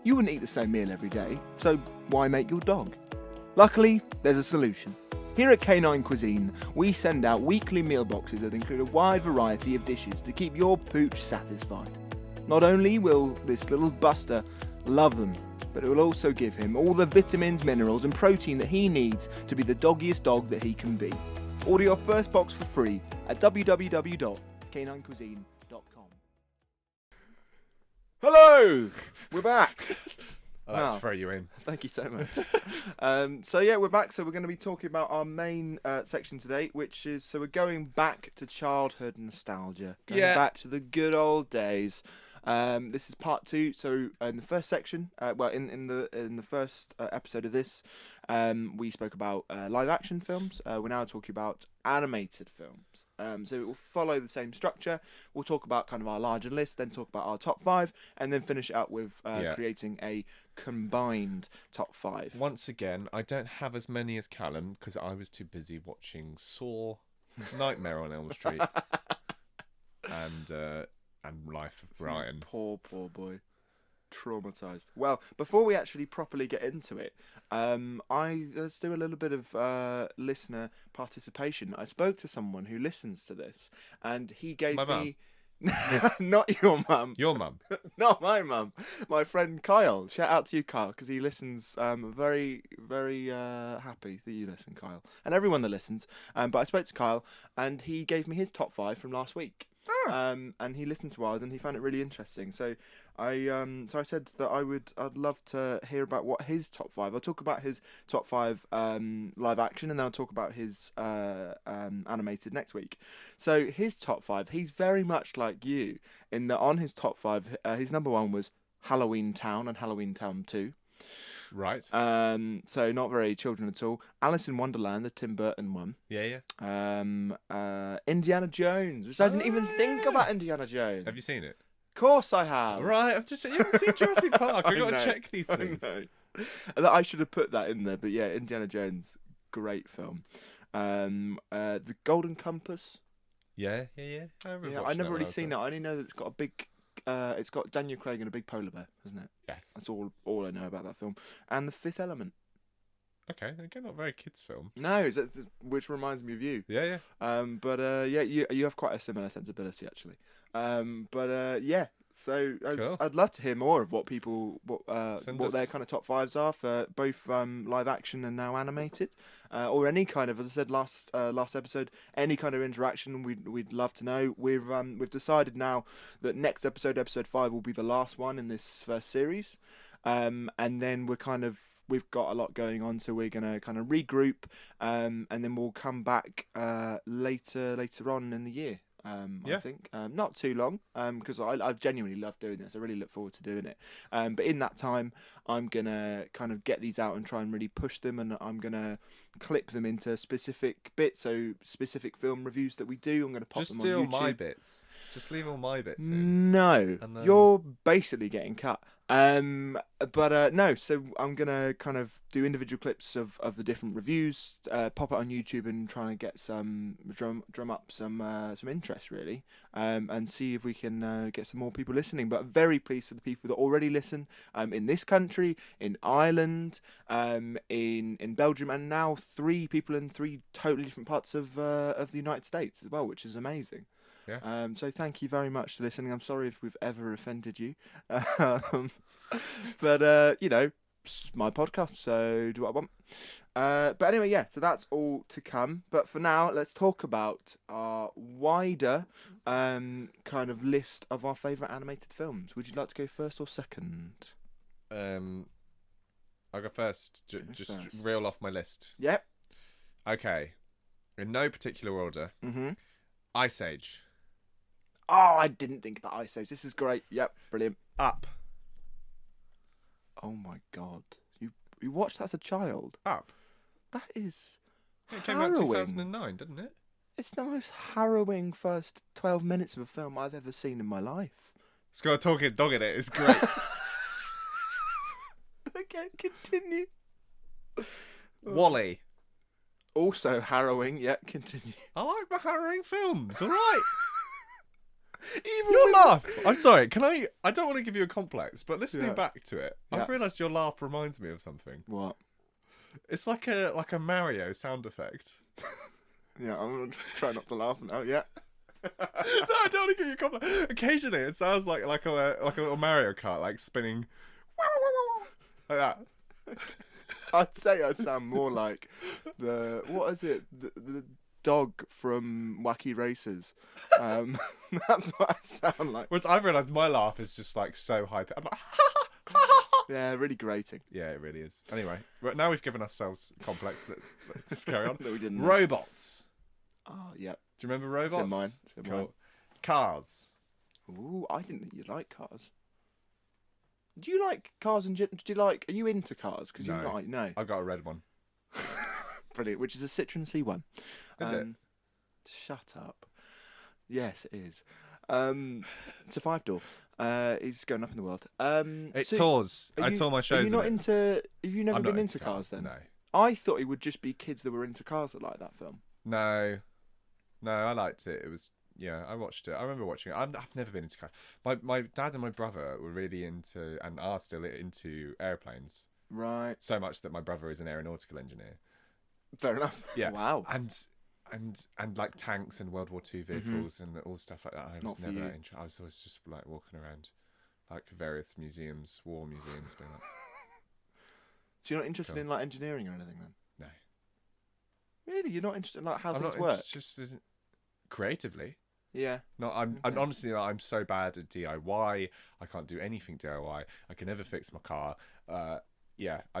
You wouldn't eat the same meal every day, so why make your dog? Luckily, there's a solution. Here at Canine Cuisine, we send out weekly meal boxes that include a wide variety of dishes to keep your pooch satisfied. Not only will this little buster love them, but it will also give him all the vitamins, minerals and protein that he needs to be the doggiest dog that he can be. Order your first box for free at www.caninecuisine.com. Hello! We're back! I'd like Wow. to throw you in. Thank you so much. We're back. So we're going to be talking about our main section today, which is we're going back to childhood nostalgia, going back to the good old days. This is part 2. So in the first section, in the first episode of this, we spoke about live action films. We're now talking about animated films. So it will follow the same structure. We'll talk about kind of our larger list, then talk about our top 5, and then finish it out with creating a combined top 5. Once again, I don't have as many as Callum because I was too busy watching Saw, Nightmare on Elm Street, and Life of Brian. Poor boy. Traumatized. Well, before we actually properly get into it, let's do a little bit of listener participation. I spoke to someone who listens to this, and he gave My me not your mum, Your mum. not my mum, my friend Kyle. Shout out to you, Kyle, because he listens. Very very happy that you listen, Kyle, and everyone that listens. But I spoke to Kyle, and he gave me his top 5 from last week. And he listened to ours and he found it really interesting. So I said that I'd love to hear about what his top 5. I'll talk about his top 5 live action, and then I'll talk about his animated next week. So his top 5, he's very much like you in that on his top 5, his number 1 was Halloween Town and Halloween Town 2. Right. So not very children at all. Alice in Wonderland, the Tim Burton one. Yeah. Indiana Jones, which I didn't even think about Indiana Jones. Have you seen it? Of course I have. Right. You haven't seen Jurassic Park. I've got to know. check these things. I know. I should have put that in there, but yeah, Indiana Jones, great film. The Golden Compass. Yeah. I remember Yeah, I watching never when really was seen there. that. I only know that it's got a big. It's got Daniel Craig and a big polar bear, hasn't it? Yes. That's all I know about that film. And The Fifth Element. Okay, again, not a very kids film. No, which reminds me of you. Yeah, yeah. Yeah, you have quite a similar sensibility actually. Yeah. So Cool. I'd love to hear more of Send what their us. kind of top fives are for both live action and now animated, or any kind of, as I said last episode, any kind of interaction. We'd love to know. We've decided now that next episode 5, will be the last one in this first series, and then we've got a lot going on, so we're gonna kind of regroup, and then we'll come back later on in the year. I Yeah. think not too long, because I genuinely love doing this. I really look forward to doing it. But in that time, I'm gonna kind of get these out and try and really push them, and I'm gonna clip them into specific bits, so specific film reviews that we do. I'm gonna pop Just them do on all YouTube. my bits. Just leave all my bits in. No, And then you're basically getting cut. No, so I'm gonna kind of do individual clips of the different reviews, pop it on YouTube, and try and get some drum up some interest really, and see if we can get some more people listening. But I'm very pleased for the people that already listen, in this country, in Ireland, in Belgium, and now 3 people in 3 totally different parts of the United States as well, which is amazing. yeah. So thank you very much for listening. I'm sorry if we've ever offended you. Um, but it's my podcast, so do what I want. But anyway, yeah, so that's all to come. But for now, let's talk about our wider kind of list of our favourite animated films. Would you like to go first or second? I'll go first. Just first. reel off my list. Yep. Okay. In no particular order. Mm-hmm. Ice Age. Oh, I didn't think about Ice Age. This is great. Yep, brilliant. Up. Oh my god. You watched that as a child? Up. That is It came out harrowing. 2009, didn't it? It's the most harrowing first 12 minutes of a film I've ever seen in my life. It's got a talking dog in it. It's great. Okay, continue. Wally. Also harrowing, yeah, continue. I like my harrowing films. All right. Even Your with- laugh. I'm sorry. Can I? I don't want to give you a complex, but listening Yeah. back to it, Yeah. I've realised your laugh reminds me of something. What? It's like a Mario sound effect. Yeah, I'm going to try not to laugh now, yeah. No, I don't want to give you a compliment. Occasionally, it sounds like a little Mario Kart, like spinning, like that. I'd say I sound more like what is it? The dog from Wacky Races. That's what I sound like. Whereas I've realised my laugh is just like so high. I'm like, Yeah, really grating. yeah, it really is. Anyway, right, now we've given ourselves a complex. Let's carry on. No, we didn't. Robots. Oh, yeah. Do you remember robots? It's in mine. It's in mine. Cars. Ooh, I didn't think you like cars. Do you like cars and do you like? Are you into cars? Because No. you're not. No. I've got a red one. Brilliant. Which is a Citroen C1. Is it? Shut up. Yes, it is. It's a 5-door. It's going up in the world. It So tours. are I you- tour my Are shows. you not in it. into? Have you never I'm been not into cars then? No. I thought it would just be kids that were into cars that like that film. No, I liked it. It was I watched it. I remember watching it. I've never been into cars. My dad and my brother were really into and are still into airplanes. Right. So much that my brother is an aeronautical engineer. Fair enough. Yeah. Wow. And like tanks and World War II vehicles and all stuff like that. I was Not for never you. that interested. I was always just like walking around like various museums, war museums, being like, So you're not interested Cool. in like engineering or anything then? no. Really, you're not interested in like how I'm things not work? interested creatively. Yeah. No, I'm Okay. honestly I'm so bad at DIY. I can't do anything DIY. I can never fix my car. I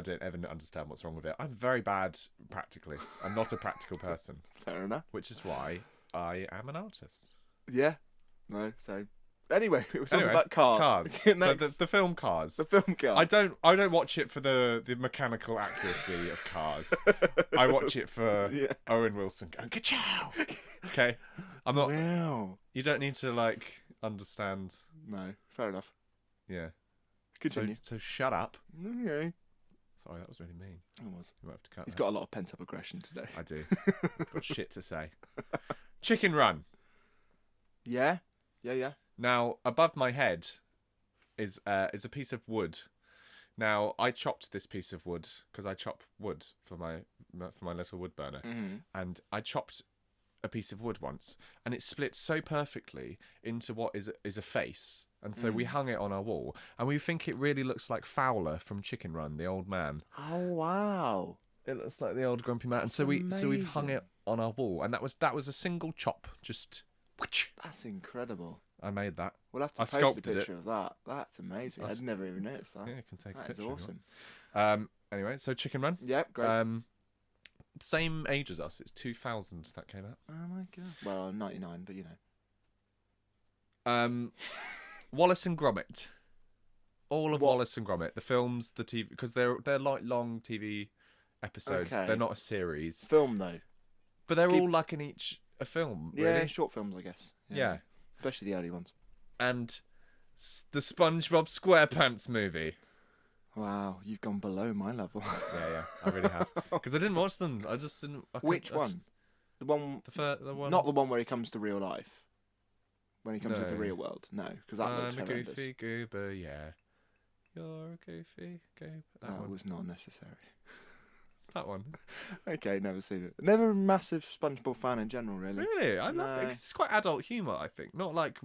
don't ever understand what's wrong with it. I'm very bad practically. I'm not a practical person, Fair enough. which is why I am an artist. Yeah. No. So anyway, we were talking Anyway, about cars. Cars. So Next, the film Cars. the film Cars. I don't watch it for the mechanical accuracy of cars. I watch it for Yeah. Owen Wilson going ka-chow. Okay, I'm not. Wow. You don't need to like understand. No. Fair enough. Yeah. Continue. So shut up. Okay. Sorry, that was really mean. It was. You might have to cut He's that. got a lot of pent up aggression today. I do. I've got shit to say. Chicken Run. Yeah. Yeah. Yeah. Now, above my head is a piece of wood Now, I chopped this piece of wood because I chop wood for my little wood burner, and I chopped a piece of wood once, and it split so perfectly into what is a face, and so we hung it on our wall, and we think it really looks like Fowler from Chicken Run, the old man. Oh wow, It looks like the old grumpy man, and so we've hung it on our wall, and that was a single chop, just. That's incredible. I made that. We'll have to I post a sculpted picture it. of that. That's amazing. I'd never even noticed that. Yeah, I can take a That is picture. If you awesome. want. Anyway, so Chicken Run. Yep, great. Same age as us. It's 2000 that came out. Oh my god. Well, I'm 99, but you know. Wallace and Gromit. All of What? Wallace and Gromit. The films, the TV, because they're like long TV episodes. Okay. They're not a series. Film though. But they're all like in each a film. Really. Yeah, short films, I guess. Yeah. Especially the early ones. And the SpongeBob SquarePants movie. Wow, you've gone below my level. Yeah, I really have. Because I didn't watch them. I just didn't. Which one? The one. The one. Not the one where he comes to real life. When he comes No. into the real world, no, because that looks I'm a horrendous. goofy goober, yeah. You're a goofy goober. That That one. was not necessary. That one. Okay, never seen it. Never a massive SpongeBob fan in general, really. Really? I love it. No. It's quite adult humour, I think. Not like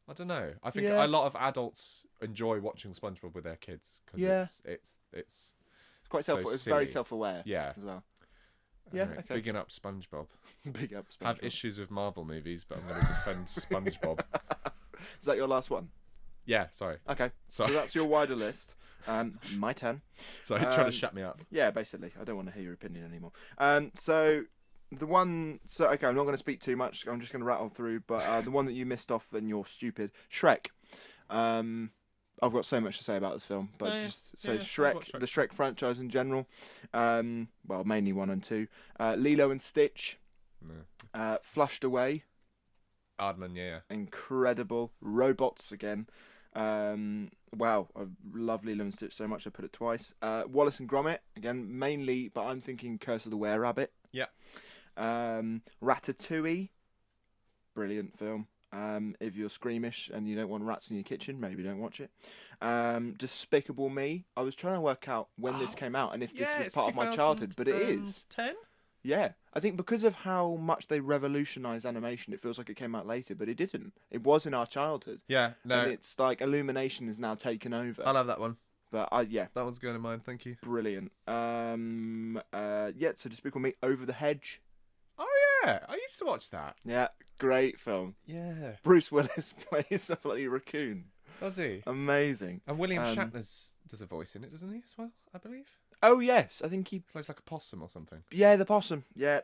I don't know. I think Yeah. a lot of adults enjoy watching SpongeBob with their kids because Yeah. it's It's quite so It's very silly. self-aware. Yeah. As well. Yeah. Anyway, Okay. bigging up SpongeBob. Big up. SpongeBob. Have issues with Marvel movies, but I'm going to defend SpongeBob. Is that your last one? Yeah, sorry. Okay. Sorry. So that's your wider list. My turn. Sorry, trying to shut me up. Yeah, basically. I don't want to hear your opinion anymore. So the one. So okay, I'm not going to speak too much. I'm just going to rattle through. But the one that you missed off, and you're stupid. Shrek. I've got so much to say about this film, but Yeah, just so yeah, I've Shrek, watched Shrek. the Shrek franchise in general. Well, mainly 1 and 2. Lilo and Stitch. No. Flushed Away. Aardman, yeah. Incredible. Robots again. Wow, I love Lilo and Stitch so much I put it twice. Wallace and Gromit again, mainly, but I'm thinking Curse of the Were-Rabbit. Yeah. Ratatouille, brilliant film. If you're squeamish and you don't want rats in your kitchen, maybe don't watch it. Despicable Me. I was trying to work out when this came out and if this was it's part of my childhood, but it is. 2010? Yeah, I think because of how much they revolutionised animation, it feels like it came out later, but it didn't. It was in our childhood. Yeah, no. And it's like Illumination has now taken over. I love that one. But yeah, That one's going in mine, thank you. brilliant. Yeah, so Despicable Me, Over the Hedge. Oh, yeah. I used to watch that. Yeah, great film. Yeah. Bruce Willis plays a bloody raccoon. Does he? Amazing. And William Shatner does a voice in it, doesn't he, as well, I believe? Oh yes, I think he Plays like a possum or something. Yeah, the possum. Yeah,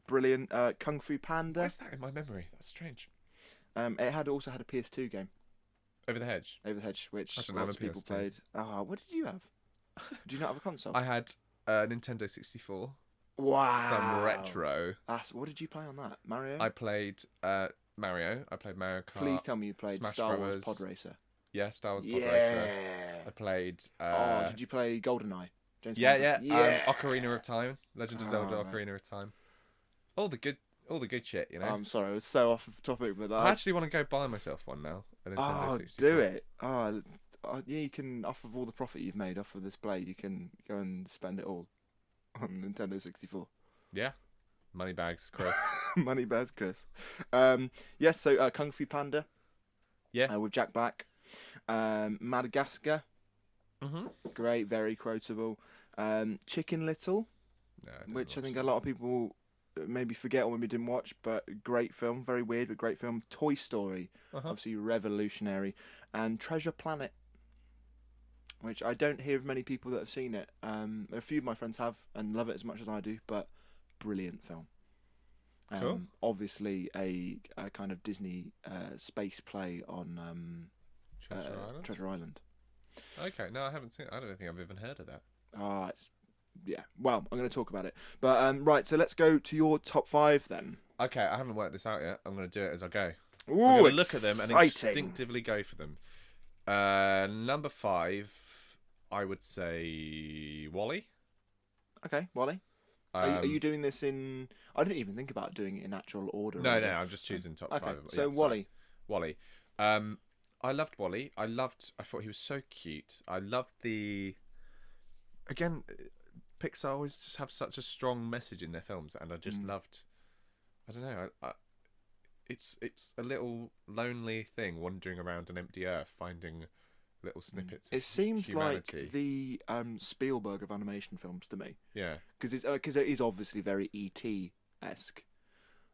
brilliant. Kung Fu Panda. Where's that in my memory? That's strange. It also had a PS2 game, Over the Hedge. Over the Hedge, which I didn't have lots a of people PS2. played. Oh, what did you have? Do you not have a console? I had a Nintendo 64. Wow. Some retro. What did you play on that? Mario? I played Mario. I played Mario Kart. Please tell me you played Smash Star Wars Brothers. Pod Racer. Yeah, Star Wars Pod Yeah. Racer. I played. Did you play GoldenEye? James Yeah, Bond? yeah. Ocarina of Time. Legend of Zelda. Oh, Ocarina of Time. All the good shit, you know. I'm sorry, I was so off of topic with that. I actually want to go buy myself one now. A Nintendo 64. Do it. Yeah, you can, off of all the profit you've made off of this play, you can go and spend it all on Nintendo 64. Yeah. Money bags, Chris. Money bears, Chris. Yes, so Kung Fu Panda. Yeah. With Jack Black. Madagascar. Mm-hmm. Great, very quotable. Chicken Little, No, I didn't which I watch think that. a lot of people maybe forget or maybe didn't watch, but great film. Very weird, but great film. Toy Story, obviously revolutionary. And Treasure Planet, which I don't hear of many people that have seen it. A few of my friends have and love it as much as I do, but brilliant film. Cool. Obviously a kind of Disney space play on Treasure Island? Treasure Island. Okay, no, I haven't seen it. I don't think I've even heard of that. Well, I'm going to talk about it. But right, so let's go to your top 5 then. Okay, I haven't worked this out yet. I'm going to do it as I go. Ooh, I'm going to look at them and exciting. instinctively go for them. Number 5, I would say Wally. Okay, Wally. Are you doing this in... I didn't even think about doing it in actual order. No, I'm just choosing top 5. Okay, so Yeah, Wally. Wally. I loved Wally. I thought he was so cute. I loved the. Again, Pixar always just have such a strong message in their films, and I just Mm. loved. I don't know. It's a little lonely thing wandering around an empty earth, finding little snippets of It seems like humanity. the Spielberg of animation films to me, Yeah, because it is obviously very ET esque,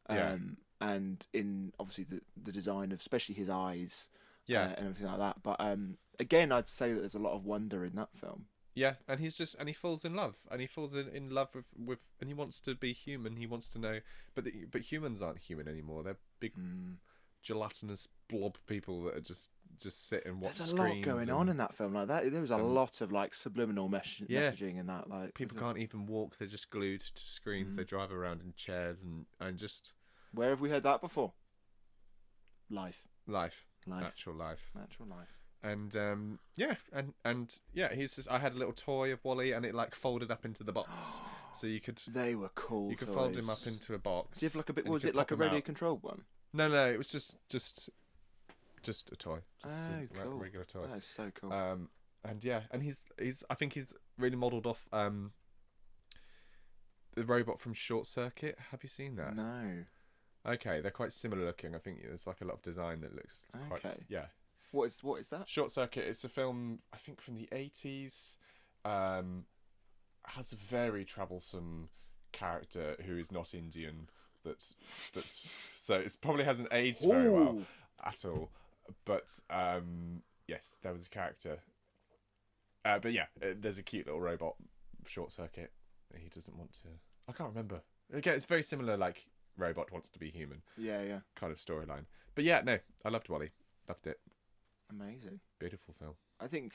yeah, and in obviously the design of especially his eyes yeah, and everything like that. But again, I'd say that there's a lot of wonder in that film. yeah. And he falls in love, and he falls in love with, and he wants to be human. He wants to know, but humans aren't human anymore. They're big Mm. gelatinous blob people that are just sit and watch There's a lot screens going on and in that film like that. There was a and lot of like subliminal yeah, messaging in that. Like people there's can't even walk. They're just glued to screens. They mm. drive around in chairs and just Where have we heard that before? Life, life, life, natural life. natural life. And yeah, and yeah, he's just. I had a little toy of Wally, and it like folded up into the box, so They were cool. you could toys. fold him up into a box. Do you have like a bit? and you Was could it like pop a him radio out. controlled one? No, it was just a toy, just Oh, a cool. regular toy. That is so cool. And yeah, and he's I think he's really modelled off the robot from Short Circuit. Have you seen that? No. Okay, they're quite similar looking. I think there's like a lot of design that looks quite Okay. yeah. What is that? Short Circuit. It's a film I think from the 80s. Has a very troublesome character who is not Indian. That's so it probably hasn't aged very well Ooh. at all. But yes, there was a character. But yeah, there's a cute little robot, Short Circuit. He doesn't want to. I can't remember. Again, it's very similar. Like robot wants to be human Yeah, yeah. kind of storyline. But yeah, no, I loved Wally. Loved it. Amazing. Beautiful film. I think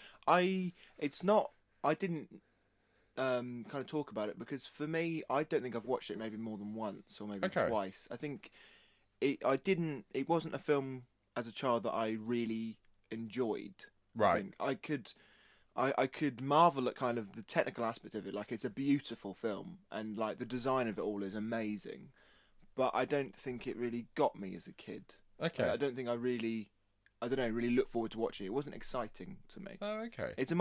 it's not. I didn't kind of talk about it because for me, I don't think I've watched it maybe more than once or maybe Okay. twice. I think I didn't. It wasn't a film as a child that I really enjoyed. I Right. think I could marvel at kind of the technical aspect of it. Like it's a beautiful film and like the design of it all is amazing. But I don't think it really got me as a kid. Okay. I don't think I don't know, really look forward to watching it. It wasn't exciting to me. Oh, okay. It's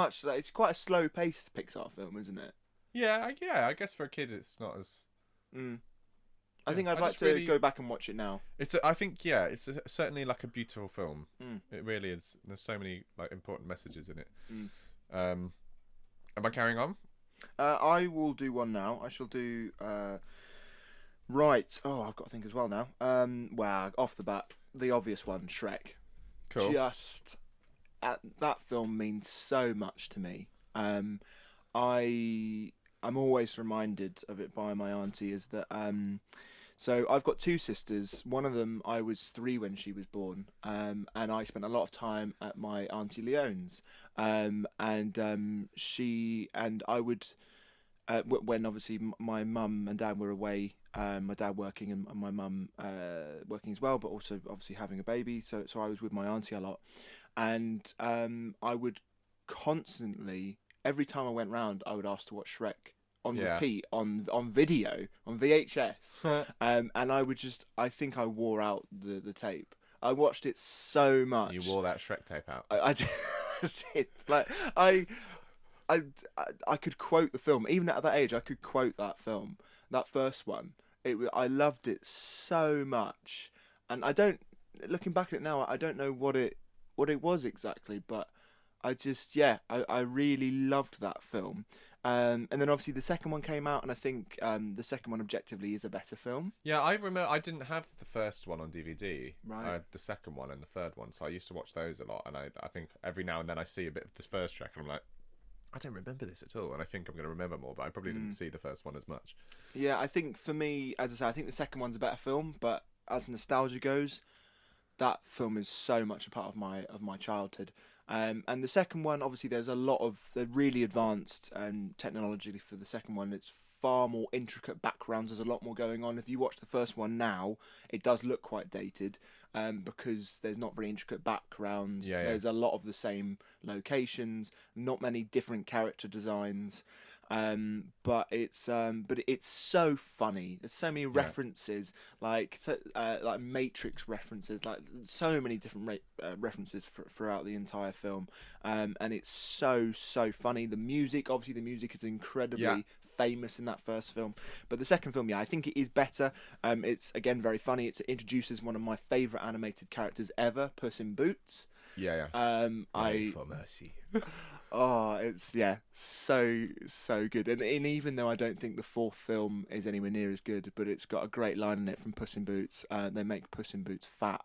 quite a slow paced Pixar film, isn't it? Yeah, yeah. I guess for a kid, it's not as. Mm. I Yeah, think I'd I like just to really- go back and watch it now. I think yeah, it's certainly like a beautiful film. Mm. It really is. There's so many like important messages in it. Mm. Am I carrying on? I will do one now. I shall do. Right. Oh, I've got to think as well now. Well, off the bat, the obvious one, Shrek. Cool. Just that film means so much to me. I'm always reminded of it by my auntie. Is that so I've got two sisters. One of them I was 3 when she was born, and I spent a lot of time at my auntie Leone's, she and I would. When obviously my mum and dad were away, my dad working and my mum working as well, but also obviously having a baby, so I was with my auntie a lot, and I would constantly, every time I went round, I would ask to watch Shrek on Yeah. repeat on video on VHS, and I think I wore out the tape. I watched it so much. You wore that Shrek tape out. I just did. Like I could quote the film. Even at that age, I could quote that film, that first one. I loved it so much, and I don't. Looking back at it now, I don't know what it was exactly, but I really loved that film. And then obviously the second one came out, and I think the second one objectively is a better film. Yeah, I remember. I didn't have the first one on DVD. Right. I had the second one and the third one, so I used to watch those a lot. And I think every now and then I see a bit of the first Shrek, and I'm like, I don't remember this at all. And I think I'm going to remember more, but I probably didn't see the first one as much. Yeah, I think for me, as I say, I think the second one's a better film, but as nostalgia goes, that film is so much a part of my childhood. And the second one, obviously, they're really advanced technologically for the second one. It's far more intricate backgrounds. There's a lot more going on. If you watch the first one now, it does look quite dated because there's not very intricate backgrounds. Yeah. There's a lot of the same locations, not many different character designs. But it's so funny. There's so many Yeah. references, like Matrix references, like so many different references throughout the entire film. And it's so funny. The music, obviously, the music is Yeah. incredibly famous in that first film, but the second film, yeah, I think it is better. It's again very funny. It introduces one of my favorite animated characters ever, Puss in Boots. Yeah. Yeah. Pray I for mercy. Oh, it's yeah, so good. And even though I don't think the fourth film is anywhere near as good, but it's got a great line in it from Puss in Boots. They make Puss in Boots fat,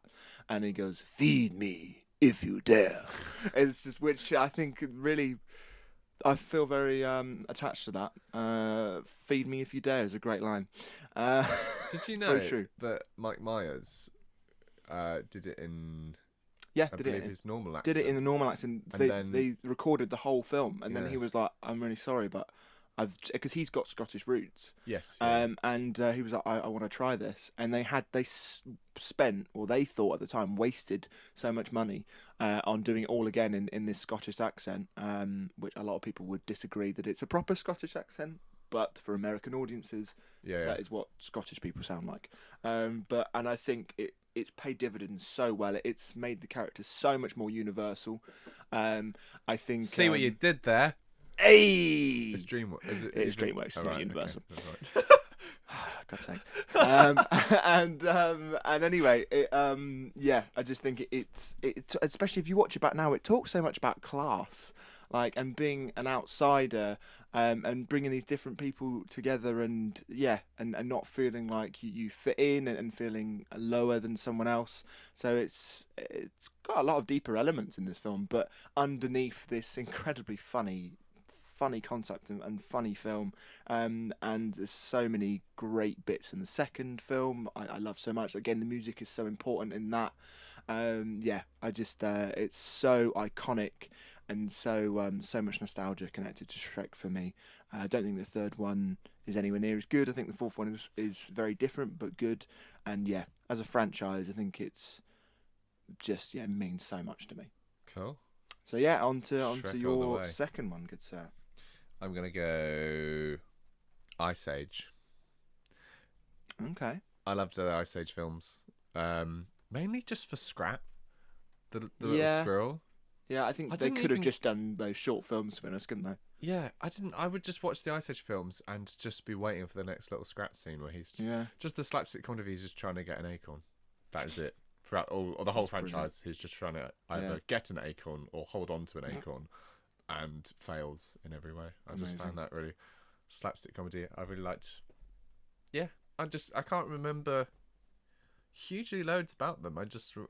and he goes, "Feed me if you dare." It's just which I think really I feel very attached to that. "Feed me if you dare" is a great line. Uh, Did you it's very know true. that Mike Myers did it in, Yeah, I believe, his normal did it in accent, the normal accent. and then They recorded the whole film, and then yeah, he was like, "I'm really sorry, but because he's got Scottish roots." yes, yeah, yeah, And he was like, I want to try this. And spent, or they thought at the time, wasted so much money on doing it all again in this Scottish accent, which a lot of people would disagree that it's a proper Scottish accent. But for American audiences, yeah, yeah. that is what Scottish people sound like. And I think it's paid dividends so well. It's made the characters so much more universake. I think. See what you did there. Hey, It's DreamWorks. Is it? it's Even? DreamWorks, Oh, it's not right. Okay. Universal. That's right. God's sake. And anyway, yeah, I just think especially if you watch it back now, it talks so much about class, like, and being an outsider, and bringing these different people together, and yeah, and not feeling like you fit in, and feeling lower than someone else. So it's got a lot of deeper elements in this film, but underneath this incredibly funny concept, and funny film. And there's so many great bits in the second film. I love so much. Again, the music is so important in that. Yeah, I just it's so iconic, and so much nostalgia connected to Shrek for me. I don't think the third one is anywhere near as good. I think the fourth one is very different but good. And yeah, as a franchise, I think it's just yeah means so much to me. Cool. So yeah, on to Shrek all the your way. second one, good sir. I'm gonna go Ice Age. Okay. I loved the Ice Age films. Mainly just for Scrap, the little Yeah. squirrel. Yeah, I I think they didn't could have even. just done those short films, to be honest, couldn't they? Yeah, I didn't. I would just watch the Ice Age films and just be waiting for the next little scratch scene where he's Yeah, just the slapstick comedy. He's just trying to get an acorn. That is it. Throughout all or the whole that's brilliant. franchise, he's just trying to either Yeah, get an acorn or hold on to an acorn, and fails in every way. I just amazing. found that really slapstick comedy. I really liked. Yeah, I can't remember hugely loads about them.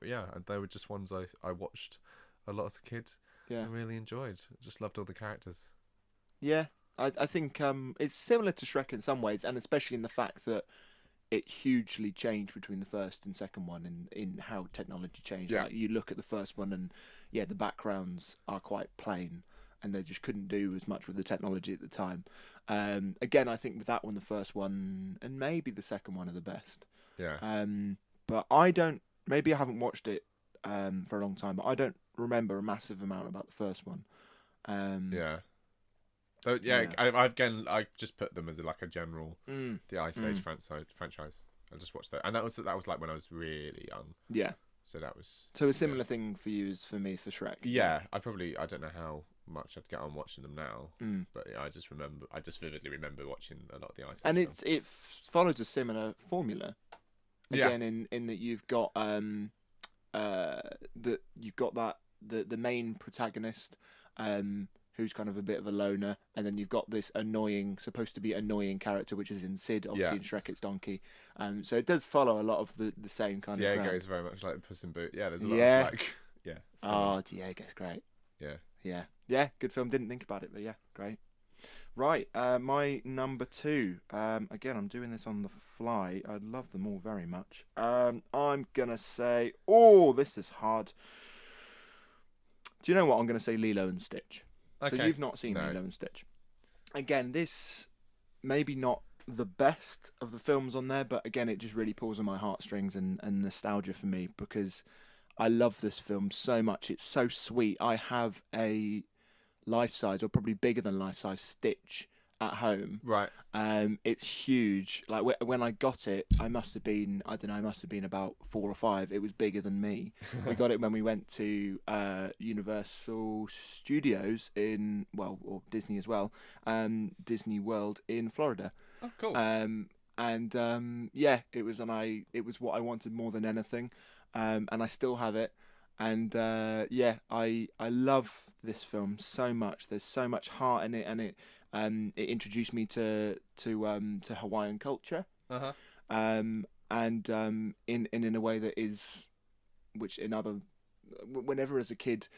Yeah, they were just ones I watched a lot as a kid Yeah, and really enjoyed. Just loved all the characters. yeah. I think it's similar to Shrek in some ways, and especially in the fact that it hugely changed between the first and second one, in how technology changed. Yeah. Like you look at the first one, and yeah, the backgrounds are quite plain, and they just couldn't do as much with the technology at the time. Again, I think with that one, the first one and maybe the second one are the best. Yeah. But I don't. Maybe I haven't watched it for a long time, but I don't remember a massive amount about the first one. Um, Yeah. So yeah, yeah. I just put them as like a general Mm, the Ice Age mm, franchise. I just watched that, and that was like when I was really young. yeah. So that was So a yeah. similar thing for you as for me for Shrek. Yeah, I don't know how much I'd get on watching them now, Mm. but yeah, I just vividly remember watching a lot of the Ice And Age films. it follows a similar formula. Yeah, Again, in that you've got that you've got that the main protagonist, who's kind of a bit of a loner, and then you've got this supposed to be annoying character, which is in Sid. Obviously, yeah. in Shrek, it's Donkey. So it does follow a lot of the same kind of Diego ground. is very much like Puss in Boot. Yeah, there's a lot Yeah. of like yeah. Similar. Oh, Diego's great. Yeah. Yeah, yeah, good film. Didn't think about it, but yeah, great. Right, my number two. Again, I'm doing this on the fly. I love them all very much. I'm gonna say, oh, this is hard. Do you know what? I'm gonna say Lilo and Stitch. So Okay. you've not seen No. Lilo and Stitch. Again, this maybe not the best of the films on there, but again, it just really pulls on my heartstrings, and nostalgia for me, because I love this film so much. It's so sweet. I have a life size, or probably bigger than life size, Stitch at home. Right. It's huge. Like when I got it, I must have been, I don't know, I must have been about 4 or 5. It was bigger than me. We got it when we went to Universal Studios or Disney as well, Disney World in Florida. Oh, cool. Yeah, it was what I wanted more than anything, and I still have it. And yeah, I love this film so much. There's so much heart in it, and it introduced me to Hawaiian culture, Uh-huh. and in a way that is which in other whenever as a kid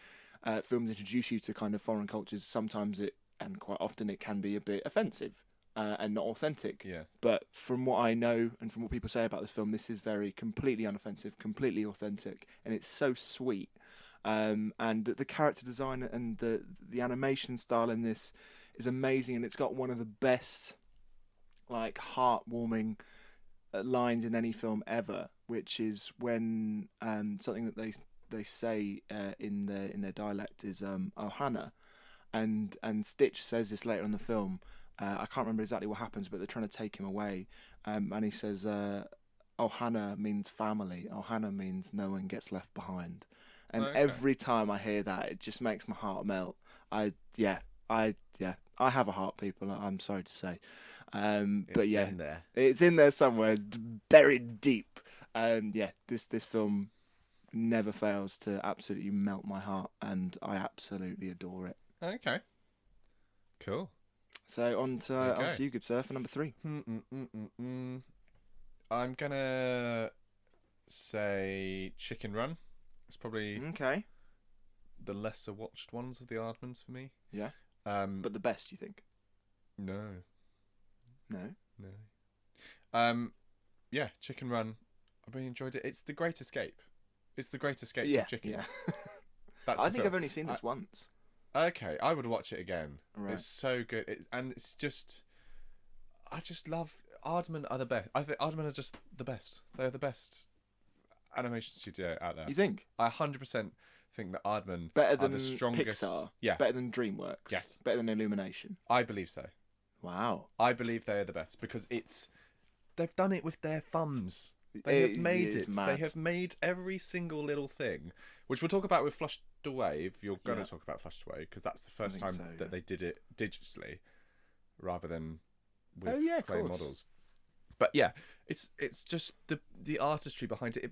films introduce you to kind of foreign cultures, sometimes it and quite often it can be a bit offensive and not authentic. Yeah. But from what I know and from what people say about this film, this is very completely unoffensive, completely authentic, and it's so sweet. And the character design and the animation style in this is amazing, and it's got one of the best, like, heartwarming lines in any film ever, which is when something that they say in their dialect is ohana, and Stitch says this later in the film. I can't remember exactly what happens, but they're trying to take him away, and he says ohana means family. Ohana means no one gets left behind. And Okay. every time I hear that, it just makes my heart melt. I have a heart, people. I'm sorry to say, but It's yeah, in there. it's in there somewhere, buried deep. Yeah, this film never fails to absolutely melt my heart, and I absolutely adore it. Okay. Cool. So on Okay. to you, good sir, for number 3. I'm gonna say Chicken Run. It's probably Okay, the lesser watched ones of the Aardmans for me. yeah, Um, but the best, you think? no, No. no. Yeah, Chicken Run. I really enjoyed it. It's the Great Escape. It's the Great Escape Yeah, of chickens. yeah. That's I the think film. I've only seen this once. Okay, I would watch it again. Right. It's so good, and it's just, I just love Aardman are the best. I think Aardman are just the best. They're the best animation studio out there. You think? I 100% think that Aardman Better are than the strongest. Pixar? Yeah, Better than DreamWorks? Yes. Better than Illumination? I believe so. Wow. I believe they are the best because they've done it with their thumbs. They have made is it. mad. They have made every single little thing, which we'll talk about with Flushed Away. If you're going Yeah. to talk about Flushed Away, because that's the first think time so, that yeah. they did it digitally, rather than with Oh, yeah, of clay course. models. But yeah, it's just the artistry behind it.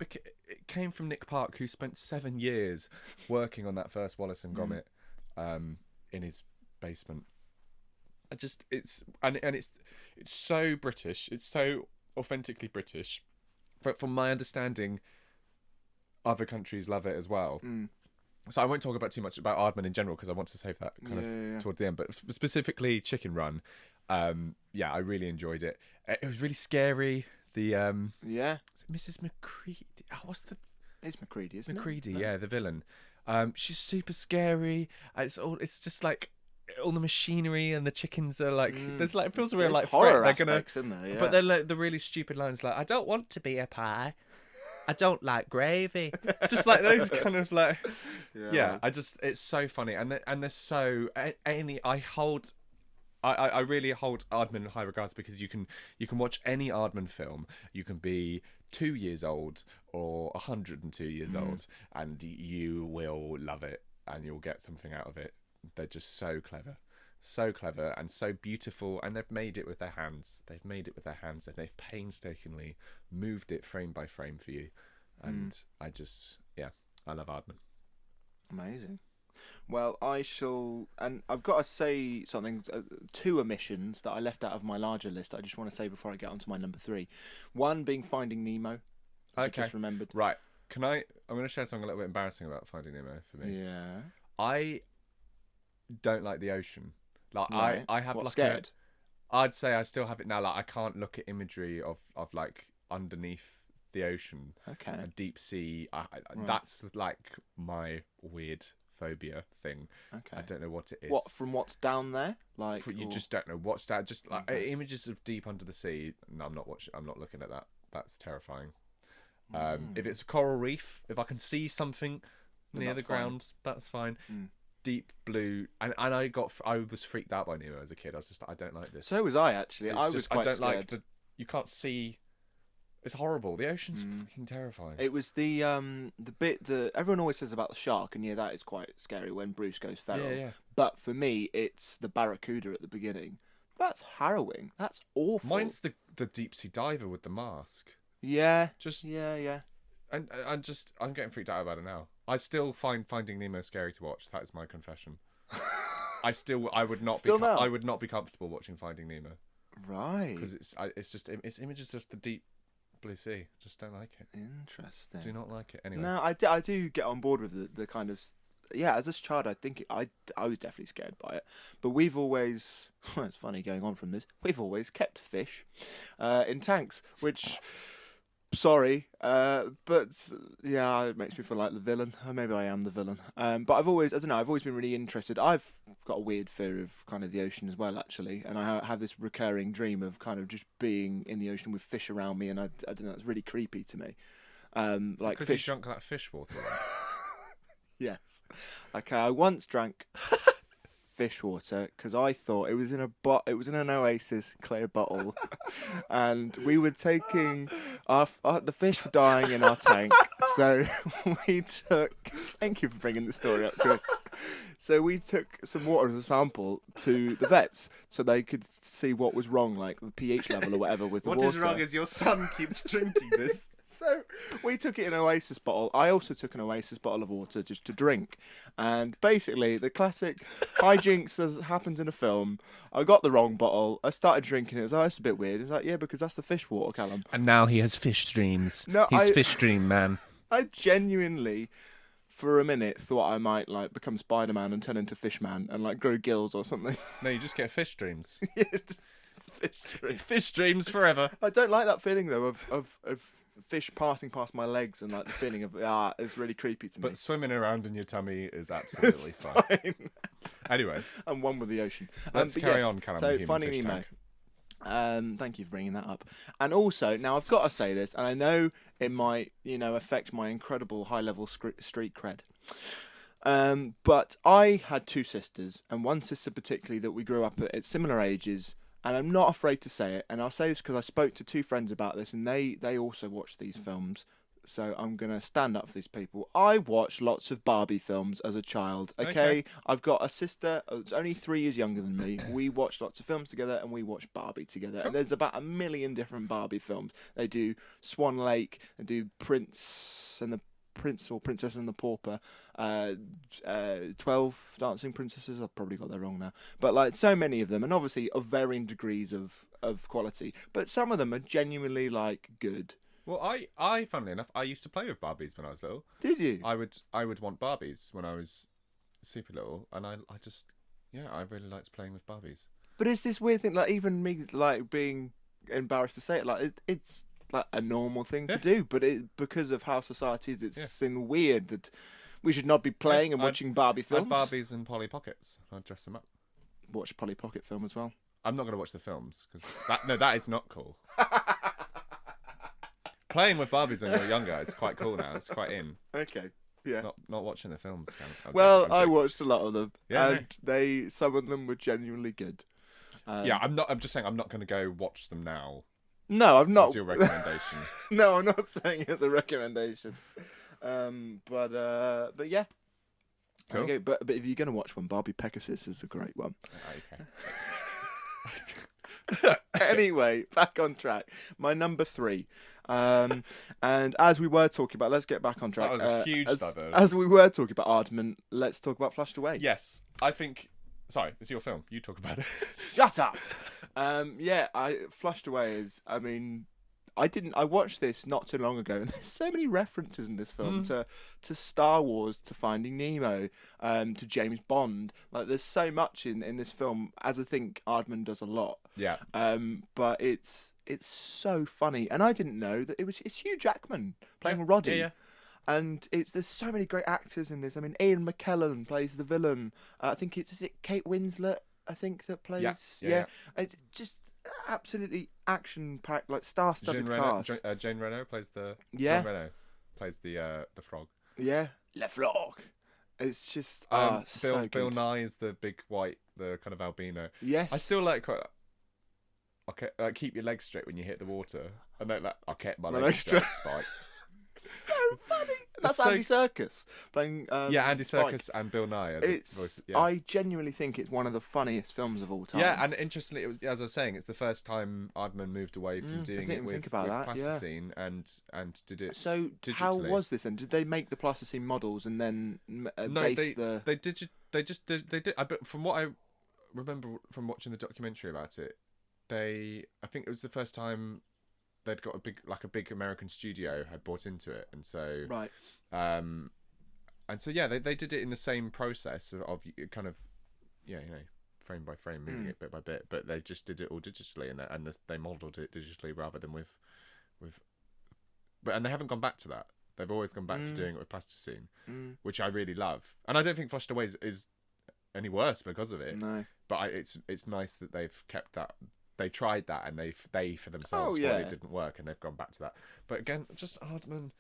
It came from Nick Park, who spent 7 years working on that first Wallace and Gromit, in his basement. It's so British. It's so authentically British. But from my understanding, other countries love it as well. So I won't talk about too much about Aardman in general because I want to save that kind of towards the end. But specifically Chicken Run, yeah, I really enjoyed it. It was really scary. The Yeah. is it Mrs. McCready? Oh, what's the It's McCready, isn't McCready? it? Yeah, the villain. She's super scary. It's just like all the machinery and the chickens are like there's like it feels real There's like horror threat. They're gonna, aspects in there, yeah. but they're like the really stupid lines like I don't want to be a pie. I don't like gravy. Just like those kind of like, yeah. It's so funny, and they're so I really hold Aardman in high regards because you can watch any Aardman film. You can be 2 years old or 102 years old, and you will love it, and you'll get something out of it. They're just so clever and so beautiful, and they've made it with their hands. And they've painstakingly moved it frame by frame for you. And I love Aardman. Amazing. Well, and I've got to say something. 2 omissions that I left out of my larger list. I just want to say before I get on to my number 3. One being Finding Nemo. I just remembered. Right. I'm going to share something a little bit embarrassing about Finding Nemo for me. Yeah. I don't like the ocean. Like Right. I have like scared? I'd say I still have it now. Like I can't look at imagery of like underneath the ocean, Okay. a deep sea. That's like my weird phobia thing. Okay. I don't know what it is. What from what's down there? Like You just don't know what's that. Just like images of deep under the sea. No, I'm not watching. I'm not looking at that. That's terrifying. If it's a coral reef, if I can see something near the ground, that's fine. deep blue, and I was freaked out by Nemo as a kid. I was just like, I don't like this. So was I actually. It's I was just quite I don't scared. like you can't see. It's horrible. The ocean's fucking terrifying. It was the bit that everyone always says about the shark, and yeah, that is quite scary when Bruce goes feral. Yeah. But for me, it's the barracuda at the beginning. That's harrowing. That's awful. Mine's the deep sea diver with the mask. Yeah. Just Yeah. and I'm getting freaked out about it now. I still find Finding Nemo scary to watch. That is my confession. I would not Still now? I would not be comfortable watching Finding Nemo Right. because it's images of the deep blue sea. Just don't like it. Interesting. Do not like it anyway. No, I do get on board with the kind of. Yeah, as a child, I think I was definitely scared by it. But we've always, it's funny going on from this, we've always kept fish in tanks, which, sorry, but yeah, it makes me feel like the villain. Or maybe I am the villain. But I've always been really interested. I've got a weird fear of kind of the ocean as well, actually. And I have this recurring dream of kind of just being in the ocean with fish around me. And I don't know, it's really creepy to me. Like because fish. you drunk that fish water. Yes. Okay, I once drank fish water because I thought it was in an Oasis clear bottle, and we were taking the fish were dying in our tank, so we took. Thank you for bringing the story up, Chris. So we took some water as a sample to the vets so they could see what was wrong, like the pH level or whatever with the water. What is wrong is your son keeps drinking this. So we took it in an Oasis bottle. I also took an Oasis bottle of water just to drink. And basically, the classic hijinks as happens in a film. I got the wrong bottle. I started drinking it. I was like, oh, that's a bit weird. It's like, yeah, because that's the fish water, Callum. And now he has fish dreams. No, He's fish dream man. I genuinely, for a minute, thought I might like become Spider-Man and turn into Fishman and like grow gills or something. No, you just get fish dreams. Yeah, it's fish dream. Fish dreams forever. I don't like that feeling though of fish passing past my legs and like the feeling of it's really creepy to me. But swimming around in your tummy is absolutely fine. Anyway, I'm one with the ocean. Let's carry on, Callum. So the human Finding fish Nemo. tank. Thank you for bringing that up. And also, now I've got to say this, and I know it might, affect my incredible high-level street cred. But I had two sisters, and one sister particularly that we grew up at similar ages. And I'm not afraid to say it, and I'll say this because I spoke to two friends about this, and they also watched these films. So I'm gonna stand up for these people. I watched lots of Barbie films as a child. Okay? I've got a sister that's only 3 years younger than me. We watched lots of films together, and we watched Barbie together. Cool. And there's about 1 million different Barbie films. They do Swan Lake. They do Prince or Princess and the Pauper, 12 Dancing Princesses. I've probably got that wrong now, but like so many of them, and obviously of varying degrees of quality. But some of them are genuinely like good. Well, I funnily enough, I used to play with Barbies when I was little. Did you? I would want Barbies when I was super little, and I really liked playing with Barbies. But it's this weird thing, like even me, like being embarrassed to say it, like it's like a normal thing to do, but because of how society is, it's seen weird that we should not be playing and watching Barbie films. I had Barbies and Polly Pockets. I'd dress them up. Watch Polly Pocket film as well. I'm not going to watch the films because that is not cool. Playing with Barbies when you're younger is quite cool now. It's quite in. Okay. Yeah. Not watching the films. I watched a lot of them, and some of them were genuinely good. I'm just saying I'm not going to go watch them now. No, I'm not. What's your recommendation? No, I'm not saying it's a recommendation. But yeah. Cool. Okay, but if you're gonna watch one, Barbie Pegasus is a great one. Okay. Anyway, back on track. My number 3. And as we were talking about, let's get back on track. That was a huge diversion. As we were talking about Aardman, let's talk about Flushed Away. Yes, I think. Sorry, it's your film. You talk about it. Shut up. Flushed Away is. I mean, I watched this not too long ago, and there's so many references in this film to Star Wars, to Finding Nemo, to James Bond. Like, there's so much in this film, as I think Aardman does a lot. Yeah. But it's so funny, and I didn't know that it's Hugh Jackman playing Roddy. Yeah. And there's so many great actors in this. I mean, Ian McKellen plays the villain. I think is it Kate Winslet? I think that plays. Yeah. It's just absolutely action-packed, like star-studded cast. Jane Reno plays the. Yeah. Jane Reno plays the frog. Yeah. Le Frog. It's just Bill so Bill good. Nye is the big white, the kind of albino. I Yes. still like. Okay, like keep your legs straight when you hit the water. I don't like. I kept my Well, legs extra. straight, Spike. So funny. It's That's so Andy Serkis playing yeah, Andy Spike. Serkis and Bill Nye are the It's voice. Yeah, I genuinely think it's one of the funniest films of all yeah, time. and interestingly, it was as I was saying, it's the first time Aardman moved away from I doing didn't it even think about with that. Yeah. plasticine and did it So how digitally. was this? And did they make the plasticine models and then No, base the? they just they did. But from what I remember from watching the documentary about it, I think it was the first time they'd got a big American studio had bought into it, and so Right. um yeah, they did it in the same process of kind of frame by frame, moving it bit by bit, but they just did it all digitally, and they modelled it digitally rather than with but and they haven't gone back to that. They've always gone back to doing it with plasticine, which I really love, and I don't think Flushed Away is any worse because of it. No. But it's nice that they've kept that. They tried that and they for themselves Oh, thought yeah. it didn't work, and they've gone back to that. But again, just Aardman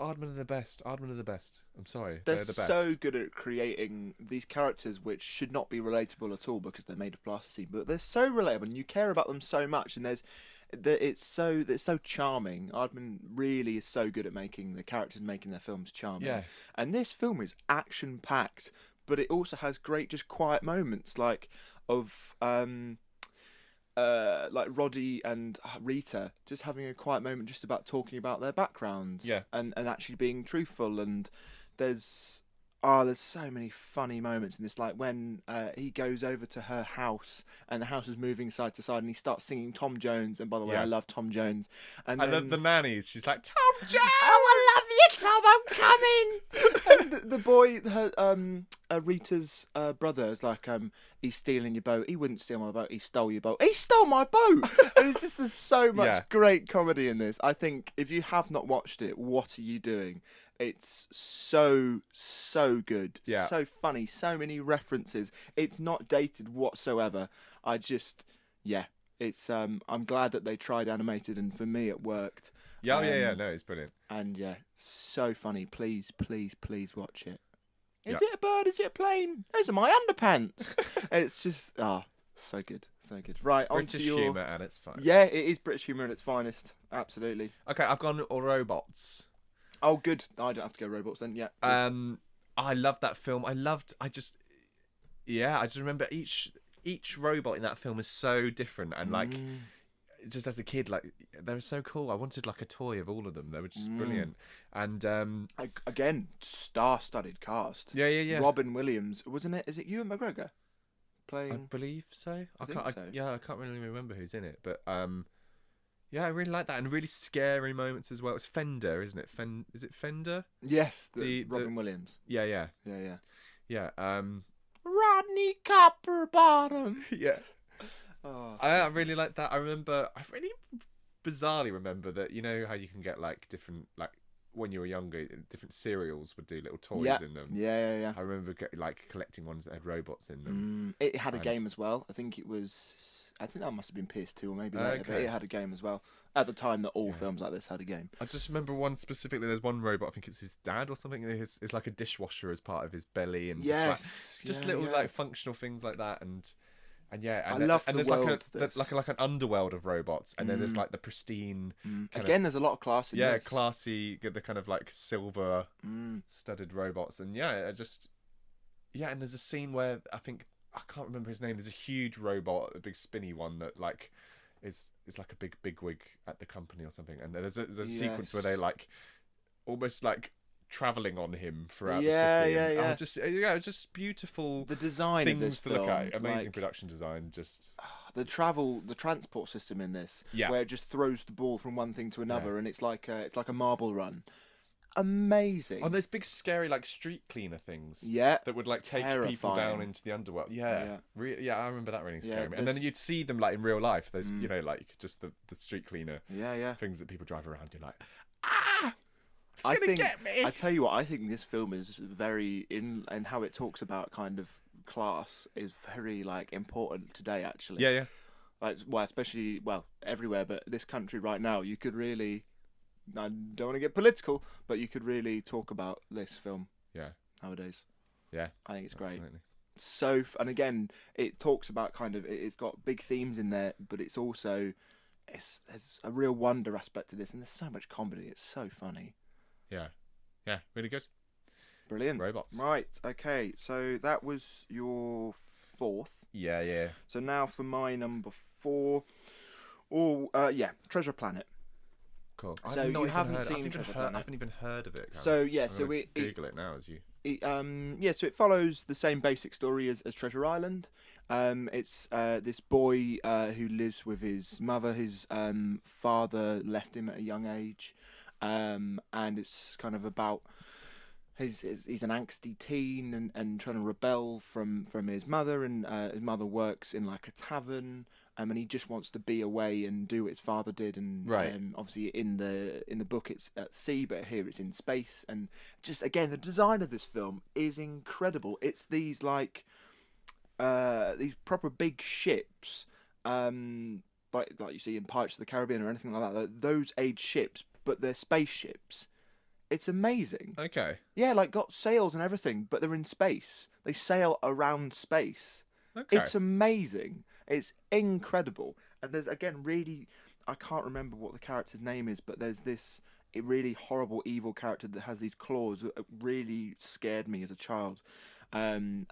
are the best. Aardman are the best. I'm sorry, They're they're the so best. good at creating these characters which should not be relatable at all because they're made of plasticine, but they're so relatable and you care about them so much. And it's so charming. Aardman really is so good at making the characters, making their films charming. Yeah, And this film is action packed, but it also has great just quiet moments of like Roddy and Rita just having a quiet moment just about talking about their backgrounds yeah. and actually being truthful. And there's so many funny moments in this, like when he goes over to her house and the house is moving side to side and he starts singing Tom Jones, and by the way, I Yeah. love Tom Jones. And I then love the nannies. She's like, Tom Jones! oh, I love you, Tom. I'm coming. And the boy, Rita's brother, is like, he's stealing your boat. He wouldn't steal my boat. He stole your boat. He stole my boat. And it's just there's so much Yeah. great comedy in this. I think if you have not watched it, what are you doing? It's so good. Yeah. So funny. So many references. It's not dated whatsoever. Yeah. It's I'm glad that they tried animated, and for me it worked. Yeah, yeah. No, it's brilliant. And yeah, so funny. Please watch it. Is Yeah. it a bird? Is it a plane? Those are my underpants. It's just so good, so good. Right, on British to your humour at its finest. Yeah, it is British humour at its finest. Absolutely. Okay, I've gone all robots. Oh, good. I don't have to go robots then. Yeah. Good. I loved that film. I just remember each robot in that film is so different, and like just as a kid, like they were so cool. I wanted like a toy of all of them. They were just brilliant. And Again, star-studded cast. yeah. Robin Williams, wasn't it? Is it Ewan McGregor playing? I believe so. I think can't. so. I can't really remember who's in it, but yeah, I really like that, and really scary moments as well. It's Fender, isn't it? Is it Fender? Yes, The Robin Williams. Yeah. Yeah. Yeah. Rodney Copperbottom. Yeah. Oh, I really like that. I really bizarrely remember that, you know how you can get like different, like when you were younger, different cereals would do little toys in them. Yeah. I remember collecting ones that had robots in them. It had a game as well. I think that must have been PS2 or maybe later, but Okay. it had a game as well. At the time that all films like this had a game. I just remember one specifically. There's one robot, I think it's his dad or something. It's like a dishwasher as part of his belly, and just little like functional things like that, and yeah, I love the there's world like an underworld of robots, and then there's like the pristine. Again, there's a lot of class in this. Classy, the kind of like silver studded robots, and and there's a scene where I can't remember his name. There's a huge robot, a big spinny one that like is like a big wig at the company or something, and there's a sequence where they like almost like traveling on him throughout the city. Yeah. Just beautiful. The design things of this to look film, at. Amazing like, production design. Just the transport system in this, Yeah. where it just throws the ball from one thing to another, and it's like a marble run. Amazing. on those big scary like street cleaner things. Yeah. That would like take people down Terrifying. into the underworld. Yeah. I remember that really scaring me. And there's- then you'd see them like in real life. Those like just the street cleaner Yeah. things that people drive around. You're like, it's I gonna think get me. I tell you what, I think this film is very and how it talks about kind of class is very like important today actually. Yeah. Like especially everywhere, but this country right now, you could really, I don't want to get political, but you could really talk about this film Yeah. nowadays. Yeah, I think it's great. absolutely. And again, it talks about kind of it's got big themes in there, but it's also there's a real wonder aspect to this, and there's so much comedy. It's so funny. Yeah, yeah, really good. Brilliant. Robots. Right. Okay. So that was your fourth. Yeah, yeah. So now for my number four. Oh, yeah, Treasure Planet. Cool. I've So not you even haven't heard. seen Treasure I Planet. haven't even heard of it, Callum. So yeah, I'm gonna it Google it now as you. Yeah, so it follows the same basic story as Treasure Island. It's this boy who lives with his mother. His father left him at a young age, and it's kind of about he's an angsty teen and trying to rebel from his mother. And his mother works in like a tavern. And he just wants to be away and do what his father did. And Right. obviously in the book it's at sea, but here it's in space. And just again, the design of this film is incredible. It's these these proper big ships, like you see in Pirates of the Caribbean or anything like that. Those age ships, but they're spaceships. It's amazing. Okay. Yeah, like got sails and everything, but they're in space. They sail around space. Okay. It's amazing. It's incredible. And there's again really, I can't remember what the character's name is, but there's this really horrible evil character that has these claws that really scared me as a child, and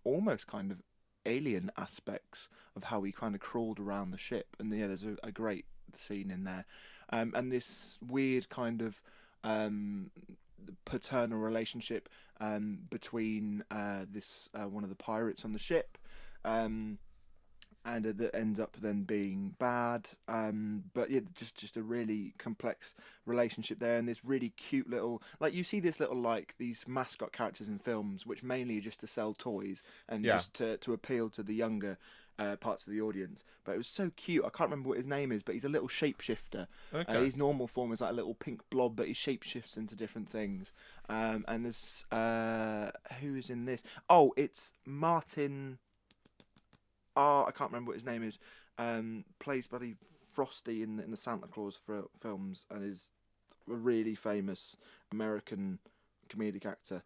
almost kind of alien aspects of how he kind of crawled around the ship. And yeah, there's a great scene in there, and this weird kind of um, paternal relationship between this one of the pirates on the ship. Um, and that ends up then being bad. But yeah, just a really complex relationship there, and this really cute little like you see this little like these mascot characters in films, which mainly are just to sell toys and Yeah. just to appeal to the younger parts of the audience. But it was so cute. I can't remember what his name is, but he's a little shapeshifter. Okay. His normal form is like a little pink blob, but he shapeshifts into different things. And there's who is in this? Oh, it's Martin. Oh, I can't remember what his name is. Plays Buddy Frosty in the Santa Claus films and is a really famous American comedic actor.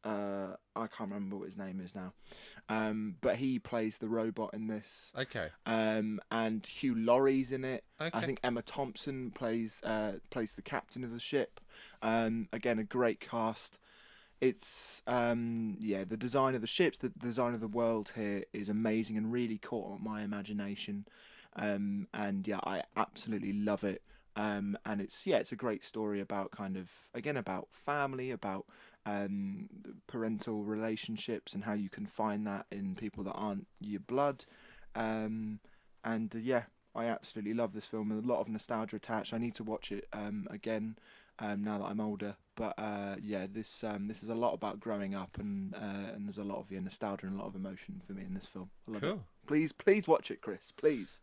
I can't remember what his name is now. But he plays the robot in this. Okay. And Hugh Laurie's in it. I Okay. think Emma Thompson plays the captain of the ship. Again, a great cast. It's yeah, the design of the ships, the design of the world here is amazing and really caught my imagination. And yeah, I absolutely love it. And it's a great story about kind of again about family, about um, parental relationships and how you can find that in people that aren't your blood. And yeah, I absolutely love this film. And a lot of nostalgia attached. I need to watch it again now that I'm older. But yeah, this is a lot about growing up, and there's a lot of nostalgia and a lot of emotion for me in this film. I love it. Cool. Please watch it, Chris. Please.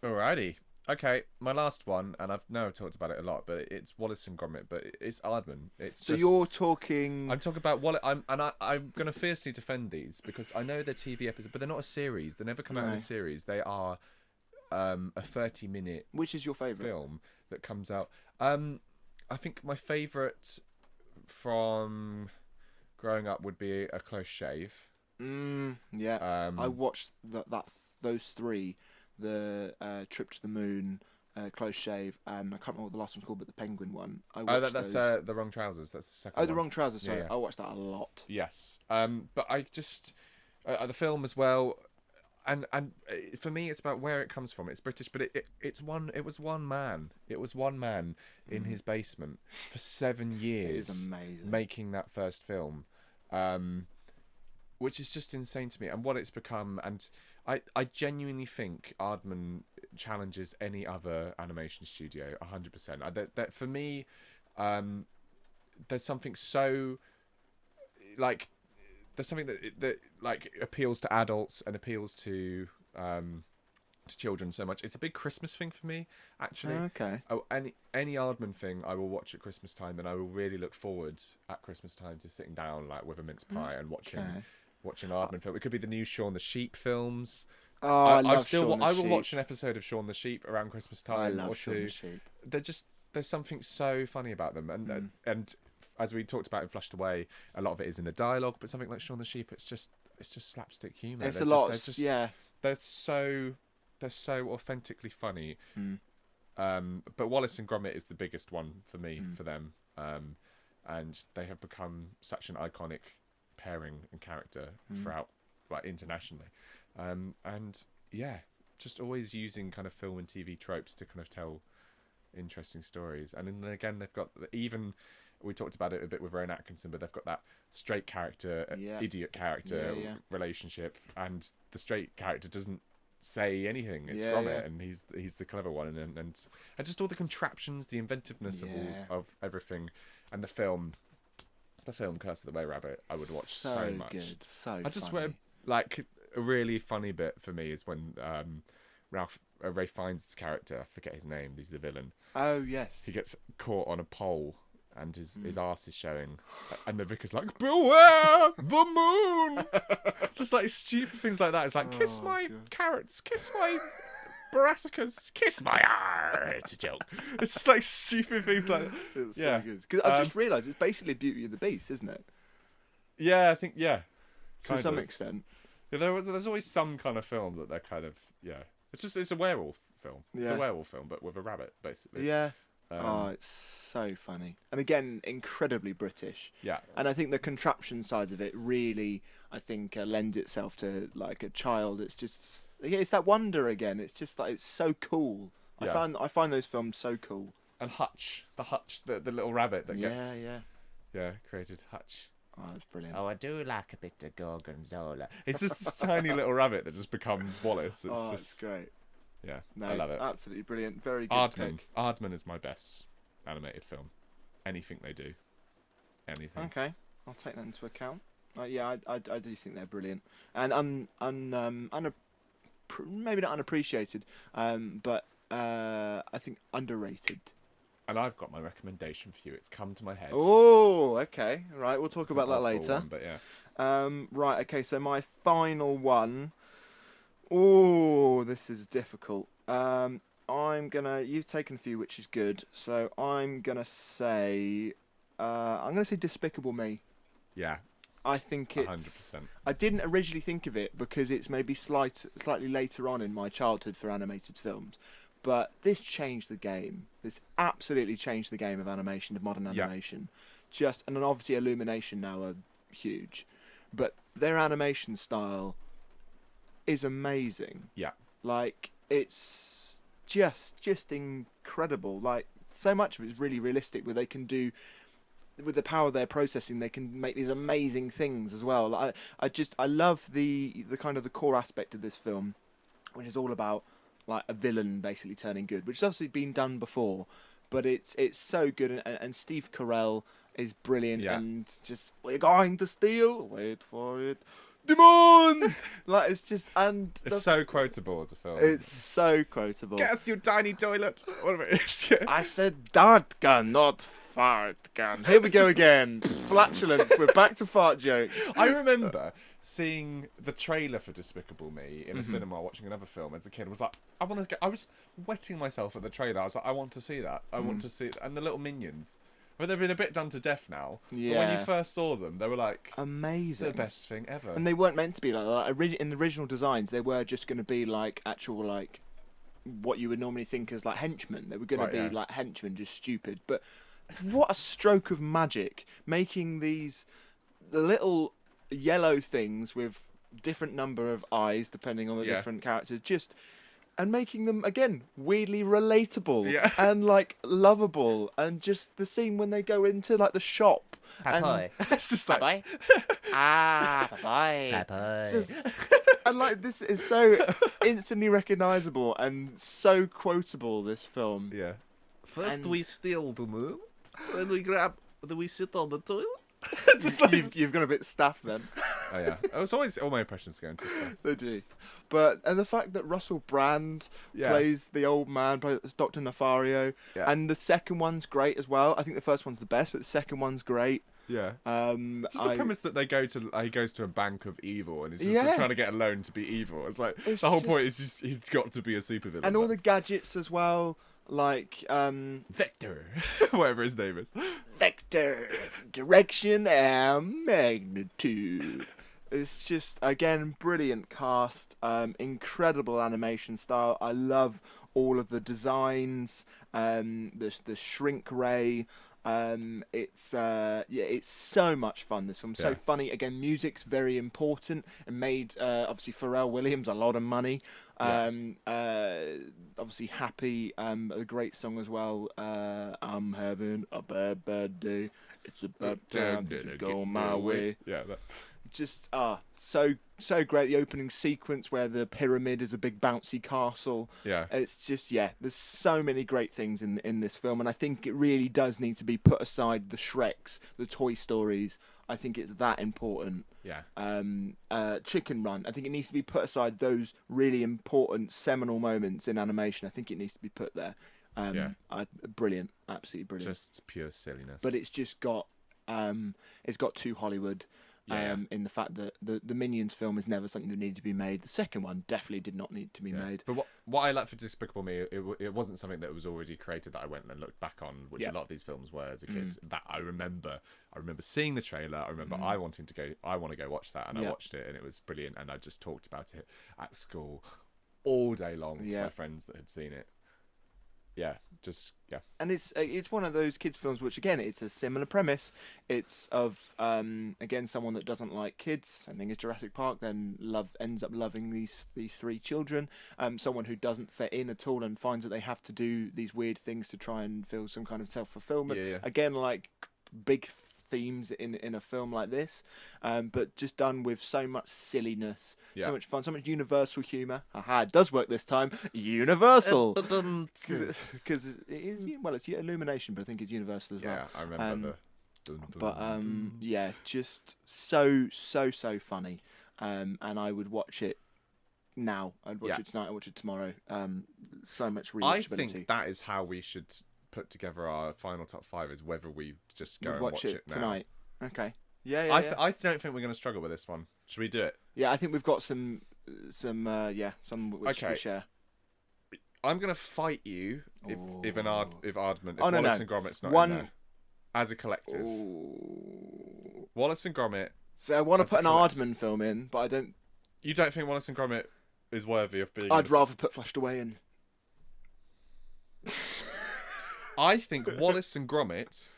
Alrighty. Okay, my last one, and I've talked about it a lot, but it's Wallace and Gromit, but it's Aardman. It's So just, you're talking. I'm talking about Wallace. I'm gonna fiercely defend these because I know they're TV episodes, but they're not a series. They never come out in No. a series. They are a 30-minute Which is your favourite? film that comes out. I think my favourite from growing up would be A Close Shave. Yeah. I watched those three, the Trip to the Moon, Close Shave, and I can't remember what the last one's called, but the Penguin one. I Oh, watched that's those. The Wrong Trousers. That's the second Oh, one. the Wrong Trousers. Sorry, Yeah. I watched that a lot. Yes. But I just the film as well, and for me, it's about where it comes from. It's British, but it was one man. It was one man in his basement for 7 years, It is amazing. making that first film, which is just insane to me. And what it's become, and I genuinely think Aardman challenges any other animation studio 100%. That for me, there's something so like. There's something that like appeals to adults and appeals to children so much. It's a big Christmas thing for me, actually. Okay. Oh, any Aardman thing I will watch at Christmas time, and I will really look forward at Christmas time to sitting down like with a mince pie and watching Aardman film. It could be the new Shaun the Sheep films. Oh, I love Shaun the Sheep. I will watch an episode of Shaun the Sheep around Christmas time I love or Shaun two. the Sheep. There's something so funny about them, and as we talked about in Flushed Away, a lot of it is in the dialogue. But something like Shaun the Sheep, it's just slapstick humor. It's They're a lot. They're just, Yeah. they're so authentically funny. Mm. But Wallace and Gromit is the biggest one for me for them. And they have become such an iconic pairing and character throughout, like, internationally. And yeah, just always using kind of film and TV tropes to kind of tell interesting stories. And then again, they've got even, we talked about it a bit with Rowan Atkinson, but they've got that straight character, idiot character relationship, and the straight character doesn't say anything. It's Gromit, and he's the clever one, and just all the contraptions, the inventiveness of everything, and the film Curse of the Were Rabbit, I would watch so much. Good. So I just funny. like a really funny bit for me is when Ray Fiennes' character, I forget his name, he's the villain. Oh yes. He gets caught on a pole and his arse is showing, and the vicar's like, "Beware the moon!" Just like stupid things like that. It's like, kiss my carrots, kiss my brassicas, kiss my it's a joke. It's just like stupid things like that. It's so good. Because I just realised it's basically Beauty and the Beast, isn't it? Yeah, I think To some extent. Yeah, there's always some kind of film that they're kind of it's a werewolf film. It's a werewolf film, but with a rabbit, basically. Yeah. It's so funny. And again, incredibly British. Yeah. And I think the contraption side of it really, I think, lends itself to, like, a child. It's just, it's that wonder again. It's just like, it's so cool. Yeah. I find those films so cool. And Hutch, the little rabbit that gets created. Hutch. Oh, that's brilliant. Oh, I do like a bit of gorgonzola. It's just this tiny little rabbit that just becomes Wallace. It's great. Yeah, no, I love it. Absolutely brilliant. Very good pick. Aardman is my best animated film. Anything they do. Anything. Okay, I'll take that into account. Yeah, I do think they're brilliant. And maybe not unappreciated, but I think underrated. And I've got my recommendation for you. It's come to my head. Oh, okay. Right, we'll talk about that later. One, but yeah. Right, okay, so my final one. Oh, this is difficult. You've taken a few, which is good. So I'm gonna say Despicable Me. Yeah. I think it's 100%. I didn't originally think of it because it's maybe slightly later on in my childhood for animated films. But this changed the game. This absolutely changed the game of animation, of modern animation. And then obviously Illumination now are huge. But their animation style is amazing. Yeah. Like, it's just incredible. Like, so much of it is really realistic, where they can do, with the power of their processing, they can make these amazing things as well. Like, I love the kind of the core aspect of this film, which is all about, like, a villain basically turning good, which has obviously been done before, but it's so good, and Steve Carell is brilliant, and just, we're going to steal, wait for it, Demon! Like, it's just, and it's so quotable as a film. It's so quotable. Get us your tiny toilet. What about it? I said dart gun, not fart gun. Here we go again. Flatulence. We're back to fart jokes. I remember seeing the trailer for Despicable Me in a cinema, watching another film as a kid. I was like, I was wetting myself at the trailer. I was like, I want to see that. I want to see it. And the little minions. I mean, they've been a bit done to death now. Yeah. But when you first saw them, they were like, amazing, the best thing ever. And they weren't meant to be like that. In the original designs, they were just going to be like actual, like, what you would normally think as like henchmen. They were going to be like henchmen, just stupid. But what a stroke of magic, making the little yellow things with different number of eyes depending on the different characters, and making them, again, weirdly relatable and, like, lovable. And just the scene when they go into, like, the shop. Papai. It's just like... Papai. Papai. Papai. And, like, this is so instantly recognisable and so quotable, this film. Yeah. First we steal the moon, then we sit on the toilet. Just like, you've got a bit staff then. Oh yeah, it's always all my impressions go into stuff. They do, and the fact that Russell Brand plays the old man, plays Dr. Nefario, and the second one's great as well. I think the first one's the best, but the second one's great. Yeah. Just the premise that he goes to a bank of evil and he's just trying to get a loan to be evil. It's like the whole point is just he's got to be a supervillain. And all the gadgets as well. Like Vector, whatever his name is. vector, direction, and magnitude. It's just, again, brilliant cast, incredible animation style. I love all of the designs, the shrink ray. It's so much fun. This film's so Yeah. funny. Again, music's very important and made obviously Pharrell Williams a lot of money. Yeah. Obviously Happy, a great song as well. I'm having a bad day. It's about time that you go my way. Yeah. Just so great. The opening sequence where the pyramid is a big bouncy castle. Yeah. It's just, there's so many great things in this film, and I think it really does need to be put aside the Shreks, the Toy Stories. I think it's that important. Yeah. Chicken Run. I think it needs to be put aside those really important seminal moments in animation. I think it needs to be put there. Brilliant, absolutely brilliant. Just pure silliness. But it's just got too Hollywood. In the fact that the Minions film is never something that needed to be made. The second one definitely did not need to be made. But what I like for Despicable Me, it wasn't something that was already created that I went and looked back on, which a lot of these films were as a kid. That I remember seeing the trailer. I remember I want to go watch that, and I watched it, and it was brilliant. And I just talked about it at school all day long to my friends that had seen it. And it's one of those kids films which, again, it's a similar premise. It's of again, someone that doesn't like kids, same thing as Jurassic Park, then ends up loving these three children. Someone who doesn't fit in at all and finds that they have to do these weird things to try and feel some kind of self-fulfillment. Again, like big themes in a film like this, but just done with so much silliness, so much fun, so much universal humour. Aha, it does work this time. Universal, because it is, well, it's Illumination, but I think it's Universal as well. Yeah, I remember just so funny, and I would watch it now. I'd watch it tonight. I'd watch it tomorrow. So much rewatchability. I think that is how we should put together our final top 5, is whether we just go and watch it now. Tonight. Okay. I don't think we're going to struggle with this one. Should we do it? Yeah, I think we've got some which we share. I'm going to fight you if Aardman, Wallace and Gromit's not one in there. As a collective. Wallace and Gromit. So I want to put an Aardman film in, but I don't. You don't think Wallace and Gromit is worthy of being? I'd rather put Flushed Away in. I think Wallace and Gromit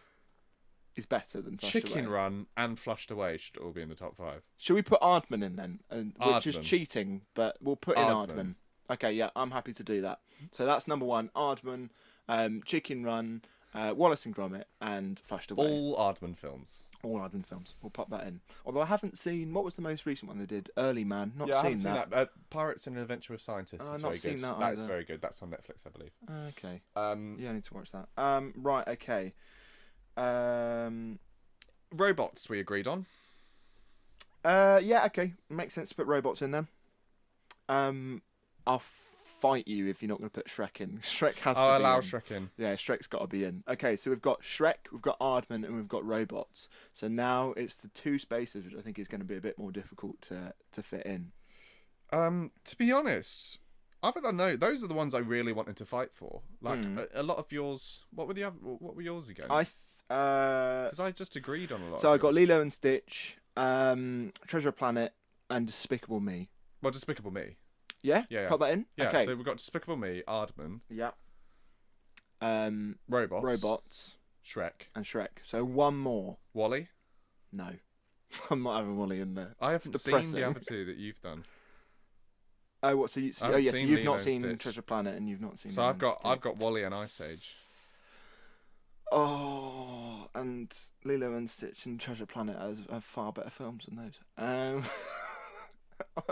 is better than Flushed Chicken Away. Run and Flushed Away should all be in the top 5. Should we put Aardman in then? Which is Aardman. cheating, but we'll put in Aardman. Okay, yeah, I'm happy to do that. So that's number 1, Aardman, Chicken Run, Wallace and Gromit, and Flushed Away. All Aardman films. All Aardman films. We'll pop that in. Although I haven't seen, what was the most recent one they did? Early Man. Not I seen haven't that. seen that. Pirates and an Adventure with Scientists is not very seen good. that That's either. very good. That's on Netflix, I believe. Okay. Yeah, I need to watch that. Right, okay. Robots we agreed on. Yeah, okay. Makes sense to put robots in then. I'll fight you if you're not going to put Shrek in. Shrek has to be I'll allow in. Shrek in. Yeah, Shrek's got to be in. Okay, so we've got Shrek, we've got Aardman, and we've got robots. So now it's the 2 spaces, which I think is going to be a bit more difficult to fit in. To be honest, I don't know. Those are the ones I really wanted to fight for. Like a lot of yours. What were yours again? Because I just agreed on a lot. So I got Lilo and Stitch, Treasure Planet, and Despicable Me. Well, Despicable Me. Yeah? Yeah. Put that in? Yeah, okay. so we've got Despicable Me, Aardman. Yeah. Robots. Shrek. And Shrek. So one more. Wally? No. I'm not having Wally in there. I haven't seen the other 2 that you've done. Oh, what? So, so you've not seen Stitch. Treasure Planet and you've not seen. So I've got Wally and Ice Age. Oh, and Lilo and Stitch and Treasure Planet are far better films than those.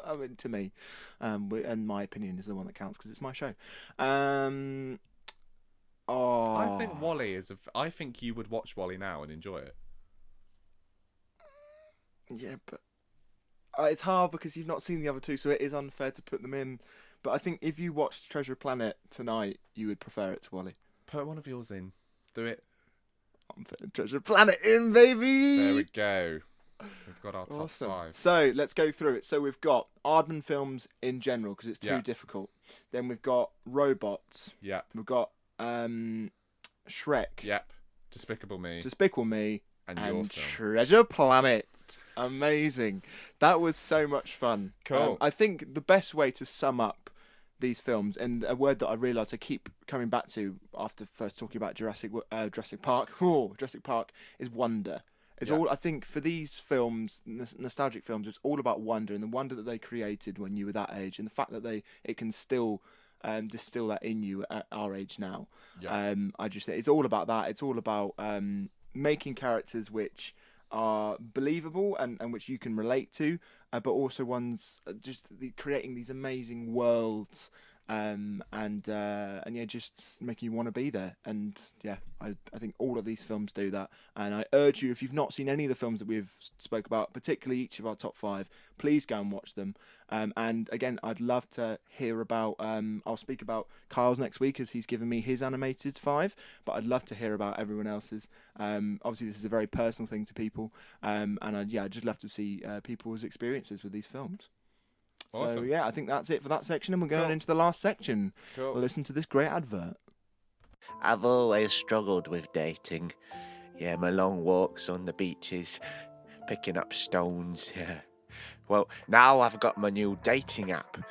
I mean, to me, and my opinion is the one that counts because it's my show. I think Wally is. I think you would watch Wally now and enjoy it. Yeah, but it's hard because you've not seen the other 2, so it is unfair to put them in. But I think if you watched Treasure Planet tonight, you would prefer it to Wally. Put one of yours in. Do it. I'm putting Treasure Planet in, baby. There we go. We've got our top Awesome. 5. So let's go through it. So we've got Aardman films in general because it's too Yeah. difficult. Then we've got robots. Yep. We've got Shrek. Yep. Despicable Me, Despicable Me, and your and film. Treasure Planet. Amazing. That was so much fun. Cool. I think the best way to sum up these films, and a word that I realise I keep coming back to after first talking about Jurassic Park, Jurassic Park, is wonder. It's Yeah. all, I think, for these films, nostalgic films. It's all about wonder, and the wonder that they created when you were that age, and the fact that it can still distill that in you at our age now. Yeah. I just think it's all about that. It's all about making characters which are believable and which you can relate to, but also ones creating these amazing worlds, and yeah, just making you want to be there. And yeah, I think all of these films do that. And I urge you, if you've not seen any of the films that we've spoke about, particularly each of our top 5, please go and watch them. And again, I'd love to hear about. I'll speak about Kyle's next week as he's given me his animated 5, but I'd love to hear about everyone else's. Obviously, this is a very personal thing to people, and I'd just love to see people's experiences with these films. So Awesome. yeah, I think that's it for that section, and we're going Cool. into the last section. Cool. Listen to this great advert. I've always struggled with dating. Yeah, my long walks on the beaches, picking up stones. Yeah. Well, now I've got my new dating app.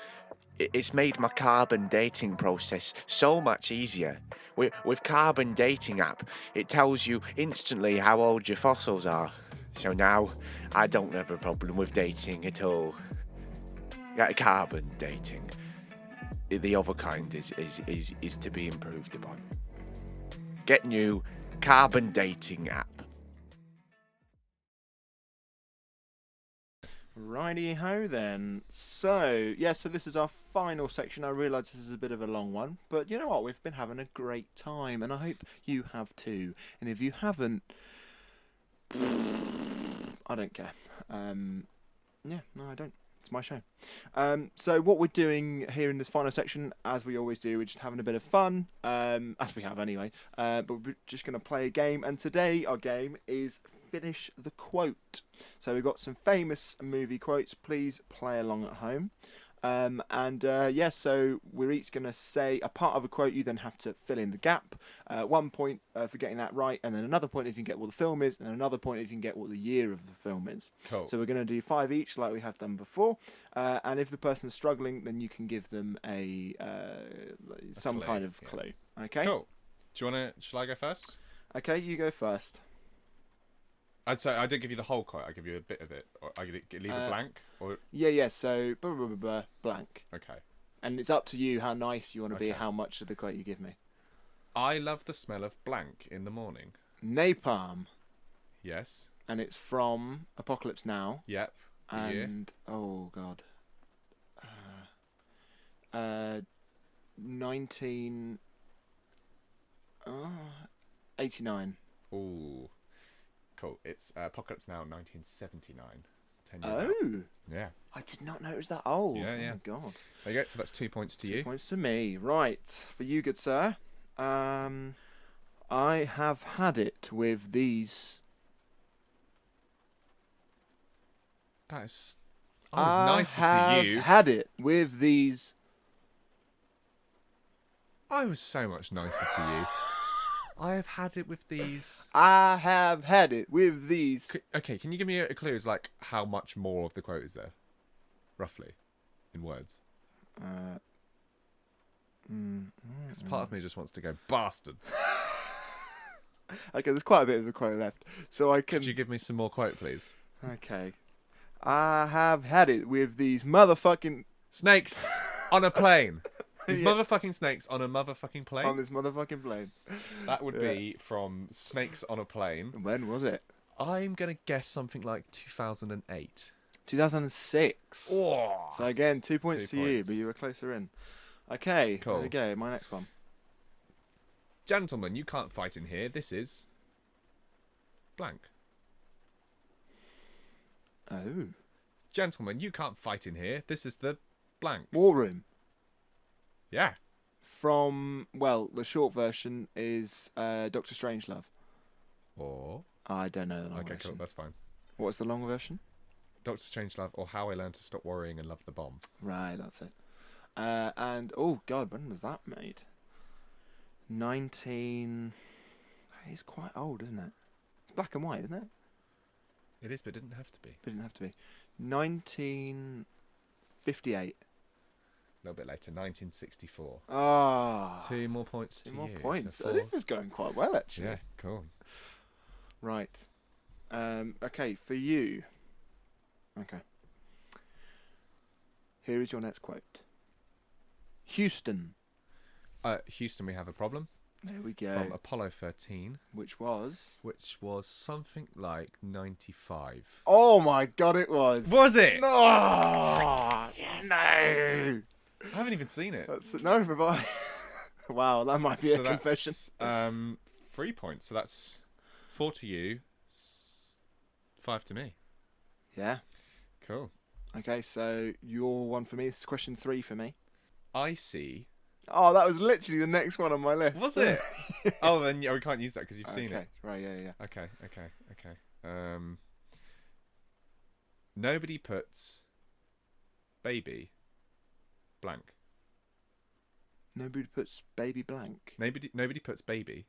It's made my carbon dating process so much easier. With carbon dating app, it tells you instantly how old your fossils are. So now I don't have a problem with dating at all. Yeah, carbon dating. The other kind is to be improved upon. Get new carbon dating app. Righty ho then. So this is our final section. I realise this is a bit of a long one, but you know what? We've been having a great time, and I hope you have too. And if you haven't, I don't care. No, I don't. It's my show. So what we're doing here in this final section, as we always do, we're just having a bit of fun, as we have anyway. But we're just going to play a game, and today our game is Finish the Quote. So we've got some famous movie quotes. Please play along at home. So we're each going to say a part of a quote. You then have to fill in the gap. 1 point for getting that right, and then another point if you can get what the film is, and another point if you can get what the year of the film is. Cool. So we're going to do 5 each, like we have done before. And if the person's struggling, then you can give them some clue, kind of yeah. clue. Okay. Cool. Do you want to? Shall I go first? Okay, you go first. I'd say I didn't give you the whole quote. I give you a bit of it, or I leave it blank. Or Yeah. So blank. okay. And it's up to you how nice you want to be, Okay. how much of the quote you give me. I love the smell of blank in the morning. Napalm. Yes. And it's from Apocalypse Now. Yep. The year. And oh god, 1989. Ooh. Cool. It's Apocalypse Now, 1979. 10 years out. Oh, Yeah. I did not know it was that old. Yeah, Oh yeah. my god. There you go. So that's 2 points to 2 you. points to me. Right, for you, good sir. I have had it with these. That is. I was nicer to you. Had it with these. I was so much nicer to you. I have had it with these. I have had it with these. Okay, can you give me a clue? It's like how much more of the quote is there, roughly, in words? Because part of me just wants to go bastards. Okay, there's quite a bit of the quote left, so I can. Could you give me some more quote, please? Okay. I have had it with these motherfucking Snakes on a plane. These Yeah. motherfucking snakes on a motherfucking plane. on this motherfucking plane. That would be from Snakes on a Plane. When was it? I'm gonna guess something like 2008. 2006. Oh. So again, 2 points 2 to you, points. but you were closer in. Okay, Cool. there we go. My next one. Gentlemen, you can't fight in here. This is blank. Oh. Gentlemen, you can't fight in here. This is the blank. War Room. Yeah. From, well, the short version is Doctor Strangelove. Or I don't know the long okay, version. cool. That's fine. What's the long version? Doctor Strangelove or How I Learned to Stop Worrying and Love the Bomb. Right, that's it. And oh god, when was that made? 19. It's quite old, isn't it? It's black and white, isn't it? It is, but it didn't have to be. But it didn't have to be. 1958. A little bit later, 1964. Ah. 2 more points to Two more you. points. So Oh, this is going quite well, actually. yeah, cool. Right. Okay, for you. Okay. Here is your next quote. Houston. Houston, we have a problem. There we go. From Apollo 13, Which was? which was something like 95. Oh my God! It was. Was it? No. No. I haven't even seen it. That's no. Provide. Wow, that might be a confession. That's 3 points. So that's 4 to you, 5 to me. Yeah. Cool. Okay, so your one for me. This is question 3 for me. I see. Oh, that was literally the next one on my list. Was it? Oh, then we can't use that because you've seen Okay. it. Right. Yeah. Okay. Nobody puts baby blank. Nobody puts baby blank. Nobody puts baby.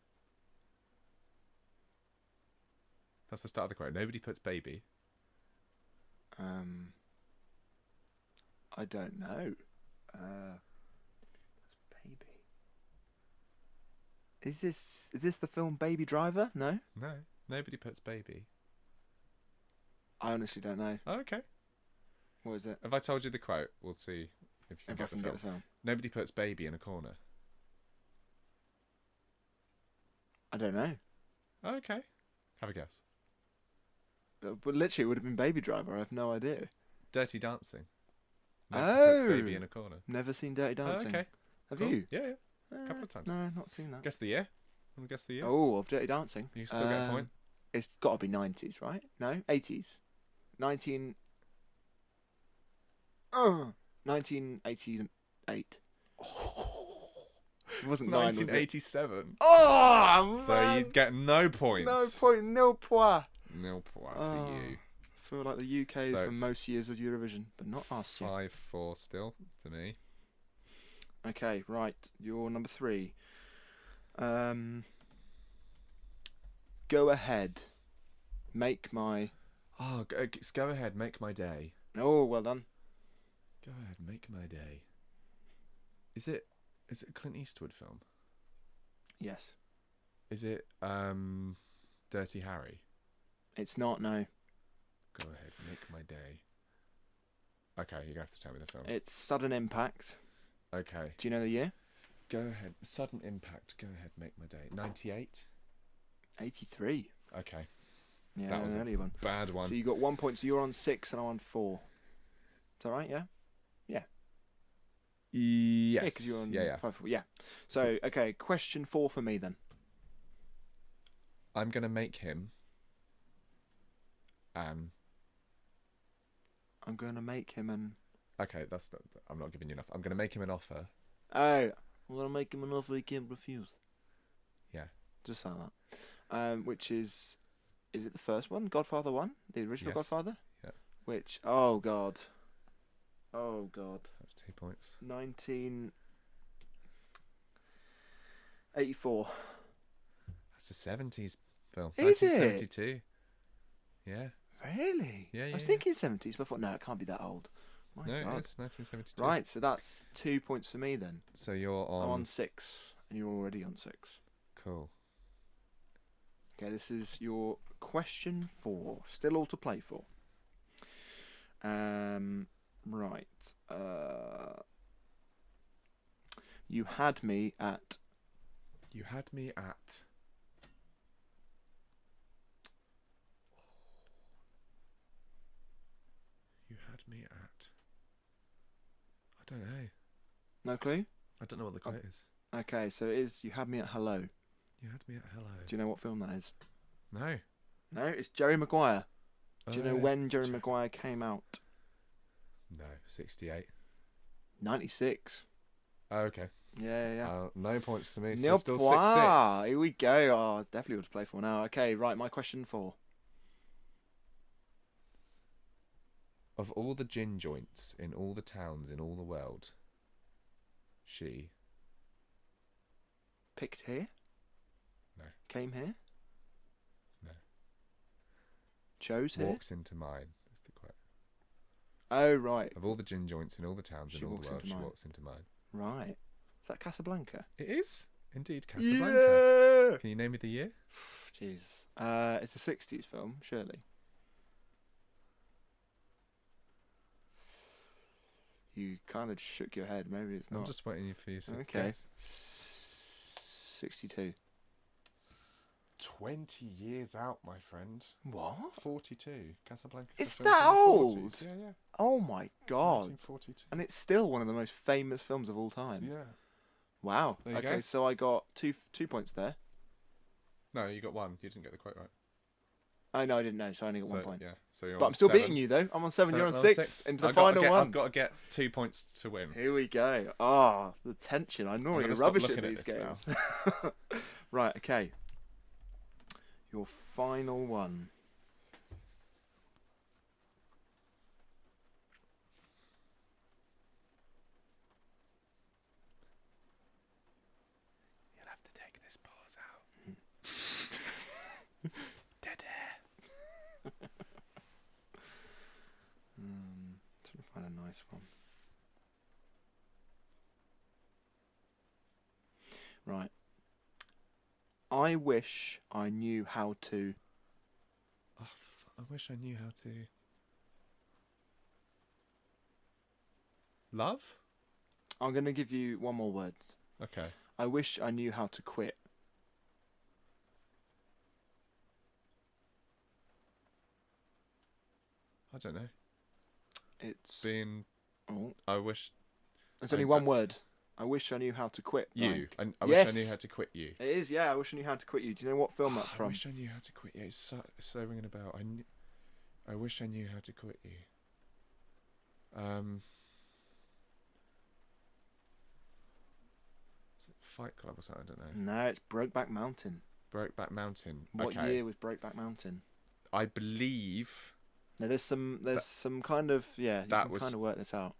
That's the start of the quote. Nobody puts baby. I don't know. Baby. Is this the film Baby Driver? No, No, nobody puts baby. I honestly don't know. Oh, okay. What is it? If I told you the quote, we'll see if you can If I get can the get film. the film. Nobody puts baby in a corner. I don't know. Oh, okay. Have a guess. But literally, it would have been Baby Driver. I have no idea. Dirty Dancing. Nobody puts Oh. baby in a corner. Never seen Dirty Oh, Dancing. okay. Have Cool. you? Yeah. Couple of times. No, not seen that. Guess the year. Want to guess the year? Oh, of Dirty Dancing. You still get a point. It's got to be 90s, right? No, 80s. 1988. It wasn't 9, was it? 1987. Oh, So man. you'd get no points. No point, nil point. Nil point Oh, to you. I feel like the UK So for it's most years of Eurovision, but not us yet. 5-4 still to me. Okay, right. You're number 3. Go ahead. Make my... Oh, go ahead, make my day. Oh, well done. Go ahead, make my day. Is it a Clint Eastwood film? Yes. Is it Dirty Harry? It's not, no. Go ahead, make my day. Okay, you're gonna have to tell me the film. It's Sudden Impact. Okay. Do you know the year? Go ahead. Sudden Impact. Go ahead, make my day. 98. 83. Okay. Yeah, That was an a early one. bad one. So you got 1 point, so you're on 6 and I'm on 4. Is that right, yeah? Yes. Yeah, because you're on yeah. 5, 4. Yeah. So, okay, question 4 for me then. I'm gonna make him. I'm going to make him an... Okay, that's not. I'm not giving you enough. I'm gonna make him an offer. Oh, I'm going to make him an offer he can't refuse. Yeah. Just like that. Which is it the first one? Godfather 1? The original Yes. Godfather? Yeah. Which, oh God. Oh God. That's 2 points. 1984. That's a 70s film. Is it? 1972. Yeah. Really? Yeah, I was yeah, thinking 70s, but I thought, no, it can't be that old. My No, God. it's 1972. Right, so that's 2 points for me then. So you're I'm on. on 6, and you're already on 6. Cool. Okay, this is your question 4. Still all to play for. Right. You had me at... You had me at. You had me at. I don't know. No clue? I don't know what the quote is. Okay, so it is You Had Me at Hello. You had me at hello. Do you know what film that is? No. No, it's Jerry Maguire. Do you know Oh, when Jerry Maguire came out? No, 68. 96. Oh, okay. Yeah. No points to me. So Nil still point. 6-6. Here we go. Oh, it's definitely what to play for now. Okay, right, my question 4. Of all the gin joints in all the towns in all the world, she. Picked here? No. Came here? Joe's here. Walks into mine. That's the quote. Oh, right. Of all the gin joints in all the towns She in all walks the world, into she mine. walks into mine. Right. Is that Casablanca? It is indeed Casablanca. Yeah. Can you name me the year? Jeez. It's a 60s film, surely. You kind of shook your head. Maybe it's not. I'm just waiting for you to Okay. guess. 62. 20 years out, my friend. What? 42. Casablanca's Is a film that from the old? 40s. Yeah, yeah. Oh my god. 1942. And it's still one of the most famous films of all time. Yeah. Wow. There you Okay, go. so I got two points there. No, you got one. You didn't get the quote right. Oh no, I didn't know, so I only got So, 1 point. yeah. So you're But on I'm still 7. beating you though. I'm on 7, you're on I'm 6. Into the final one. I've got to get 2 points to win. Here we go. Ah, the tension. I'm normally gonna stop rubbish at looking at these this games. Right, okay. Your final one. You'll have to take this pause out. Dead air. Trying to find a nice one. Right. I wish I knew how to. Oh, I wish I knew how to. Love? I'm going to give you one more word. Okay. I wish I knew how to quit. I don't know. It's. Being. Oh, I wish. there's only one word. I wish I knew how to quit. You. blank. I wish I knew Yes. how to quit you. It is, yeah. I wish I knew how to quit you. Do you know what film that's I from? wish I knew how to quit you. It's so ringing a bell. I wish I knew how to quit you. Is it Fight Club or something? I don't know. No, it's Brokeback Mountain. Brokeback Mountain. What Okay. year was Brokeback Mountain? I believe Now there's some kind of you that can was- kind of work this out.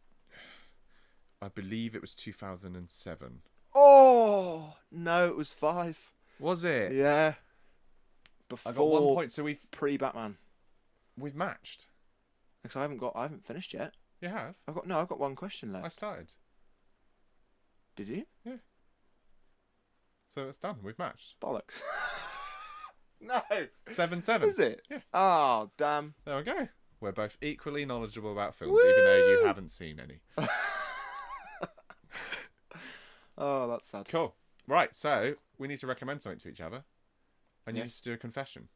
it was 2007. Oh no, it was 5. Was it? Yeah. I got 1 Before point, so pre-Batman. we've matched. Because I haven't finished yet. You have? I've got one question left. I started. Did you? So it's done. We've matched. Bollocks. No. 7-7. Is it? Yeah. Oh damn. There we go. We're both equally knowledgeable about films, even though you Woo! haven't seen any. Oh, that's sad. Cool. Right, so we need to recommend something to each other. And you need Yes. to do a confession.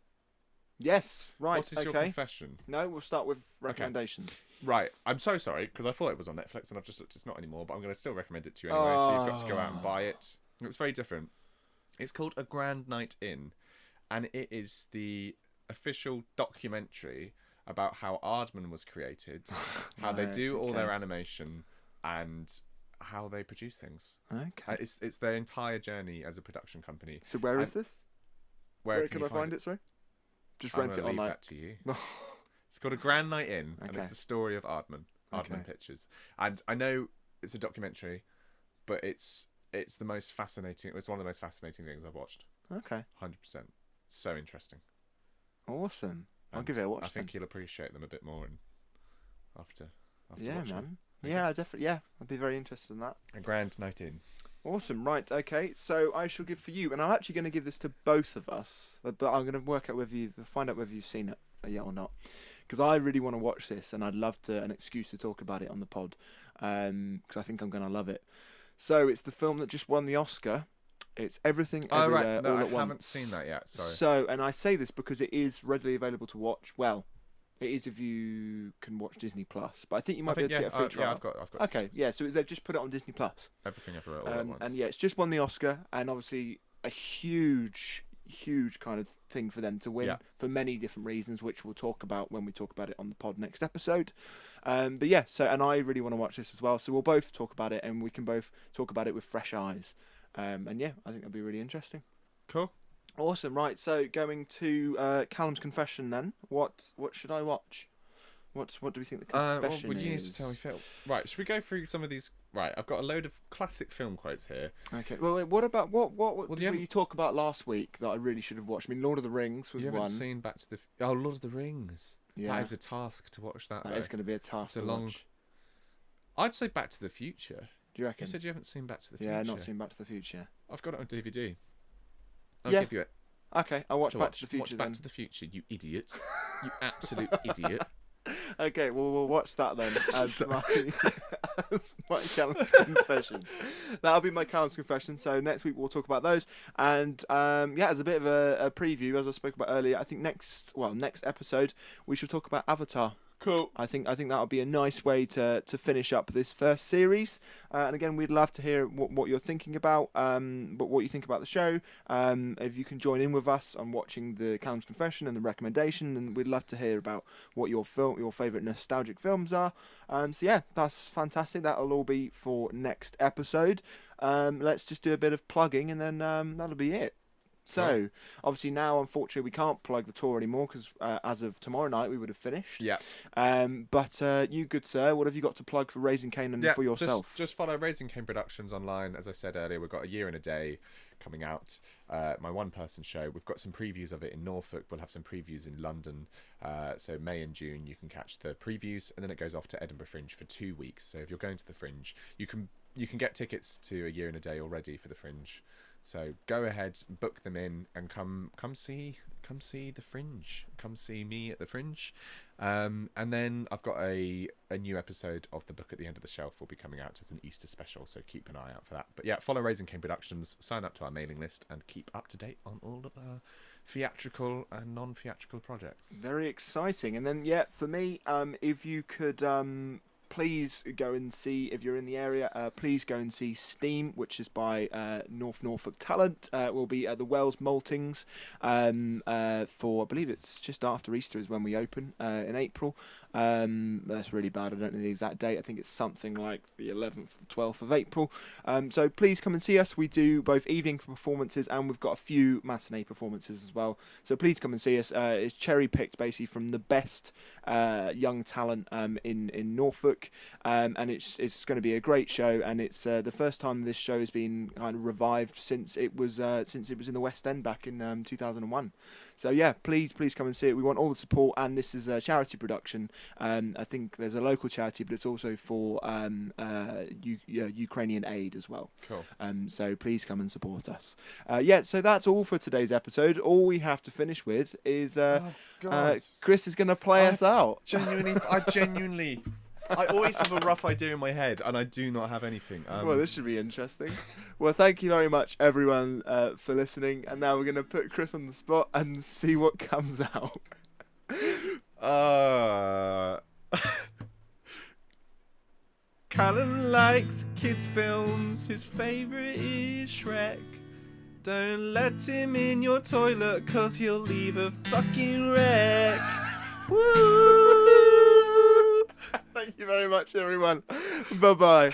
Yes. Right. What is your okay. confession? No, we'll start with recommendations. Right, I'm so sorry, because I thought it was on Netflix and I've just looked, it's not anymore, but I'm going to still recommend it to you anyway, so you've got to go out and buy it. It's very different. It's called A Grand Night In, and it is the official documentary about how Aardman was created, how they Right, do all their okay. animation, and how they produce things. Okay. It's their entire journey as a production company. So where is and this? Where can you I find it? Sorry. Just I'm rent it gonna leave online. that to you. It's called A Grand Night In, and it's Okay. the story of Aardman Okay. Pictures. And I know it's a documentary, but it's the most fascinating. It was one of the most fascinating things I've watched. Okay. 100%. So interesting. Awesome. I'll And give it a watch. I think then. you'll appreciate them a bit more after Yeah, watching man. it. Yeah, definitely. Yeah, I'd be very interested in that. A Grand Night In. Awesome. Right. Okay. So I shall give for you, and I'm actually going to give this to both of us, but I'm going to work out find out whether you've seen it yet or not, because I really want to watch this, and I'd love an excuse to talk about it on the pod, because I think I'm going to love it. So it's the film that just won the Oscar. It's Everything Oh, Everywhere right. No, All I at Once. haven't seen that yet. Sorry. So, and I say this because it is readily available to watch. Well, it is if you can watch Disney Plus, but I think you might be able to get a free trial. yeah, I've got. Okay, yeah. So they've just put it on Disney Plus. Everything Everywhere All at Once. And yeah, it's just won the Oscar, and obviously a huge kind of thing for them to win Yeah. for many different reasons, which we'll talk about when we talk about it on the pod next episode. But yeah, so and I really want to watch this as well, so we'll both talk about it, and we can both talk about it with fresh eyes. And yeah, I think that'll be really interesting. Cool. Awesome, right? So going to Callum's confession then. What should I watch? What do we think the confession well, you need is? to tell me, Phil. Right, should we go through some of these Right, I've got a load of classic film quotes here. Okay. Well, wait, what about what Well, you did haven't- you talk about last week that I really should have watched? I mean, Lord of the Rings was You haven't one. seen Back to the... Oh, Lord of the Rings. Yeah. That is a task to watch that, That though. is going to be a task It's a to long... watch. I'd say Back to the Future. Do you reckon? You said you haven't seen Back to the Future. Yeah, not seen Back to the Future. I've got it on DVD. I'll Yeah. give you it. Okay, I'll watch To Back to the Future watch then. Back to the Future, you idiot. You absolute idiot. Okay, well, we'll watch that then as Sorry. as my Callum's confession. That'll be my Callum's confession. So next week we'll talk about those. And yeah, as a bit of a preview, as I spoke about earlier, I think next episode we shall talk about Avatar. Cool. I think that'll be a nice way to finish up this first series. And again, we'd love to hear what you're thinking about, but what you think about the show. If you can join in with us on watching the Callum's Confession and the recommendation, and we'd love to hear about what your favourite nostalgic films are. So yeah, that's fantastic. That'll all be for next episode. Let's just do a bit of plugging, and then that'll be it. So, obviously now, unfortunately, we can't plug the tour anymore because as of tomorrow night, we would have finished. Yeah. But you, good sir, what have you got to plug for Raising Cane and for yourself? Just follow Raising Cane Productions online. As I said earlier, we've got A Year and a Day coming out. My one-person show. We've got some previews of it in Norfolk. We'll have some previews in London. So May and June, you can catch the previews, and then it goes off to Edinburgh Fringe for 2 weeks. So if you're going to the Fringe, you can get tickets to A Year and a Day already for the Fringe. So go ahead, book them in, and come see the Fringe. Come see me at the Fringe. And then I've got a new episode of The Book at the End of the Shelf will be coming out as an Easter special, so keep an eye out for that. But yeah, follow Raising Cane Productions, sign up to our mailing list, and keep up to date on all of our theatrical and non-theatrical projects. Very exciting. And then, yeah, for me, if you could... please go and see, if you're in the area, please go and see Steam, which is by North Norfolk Talent. We'll be at the Wells Maltings for, I believe it's just after Easter is when we open in April. That's really bad. I don't know the exact date. I think it's something like the 11th, 12th of April. So please come and see us. We do both evening performances and we've got a few matinee performances as well. So please come and see us. It's cherry picked basically from the best young talent in Norfolk. And it's going to be a great show, and it's the first time this show has been kind of revived since it was in the West End back in 2001. So yeah, please come and see it. We want all the support, and this is a charity production. I think there's a local charity, but it's also for Ukrainian aid as well. Cool. So please come and support us. Yeah, so that's all for today's episode. All we have to finish with is Chris is going to play us out. I always have a rough idea in my head, and I do not have anything. Well, this should be interesting. Well, thank you very much, everyone, for listening. And now we're going to put Chris on the spot and see what comes out. Callum likes kids' films. His favourite is Shrek. Don't let him in your toilet, 'cause he'll leave a fucking wreck. Woo! Thank you very much, everyone. Bye-bye.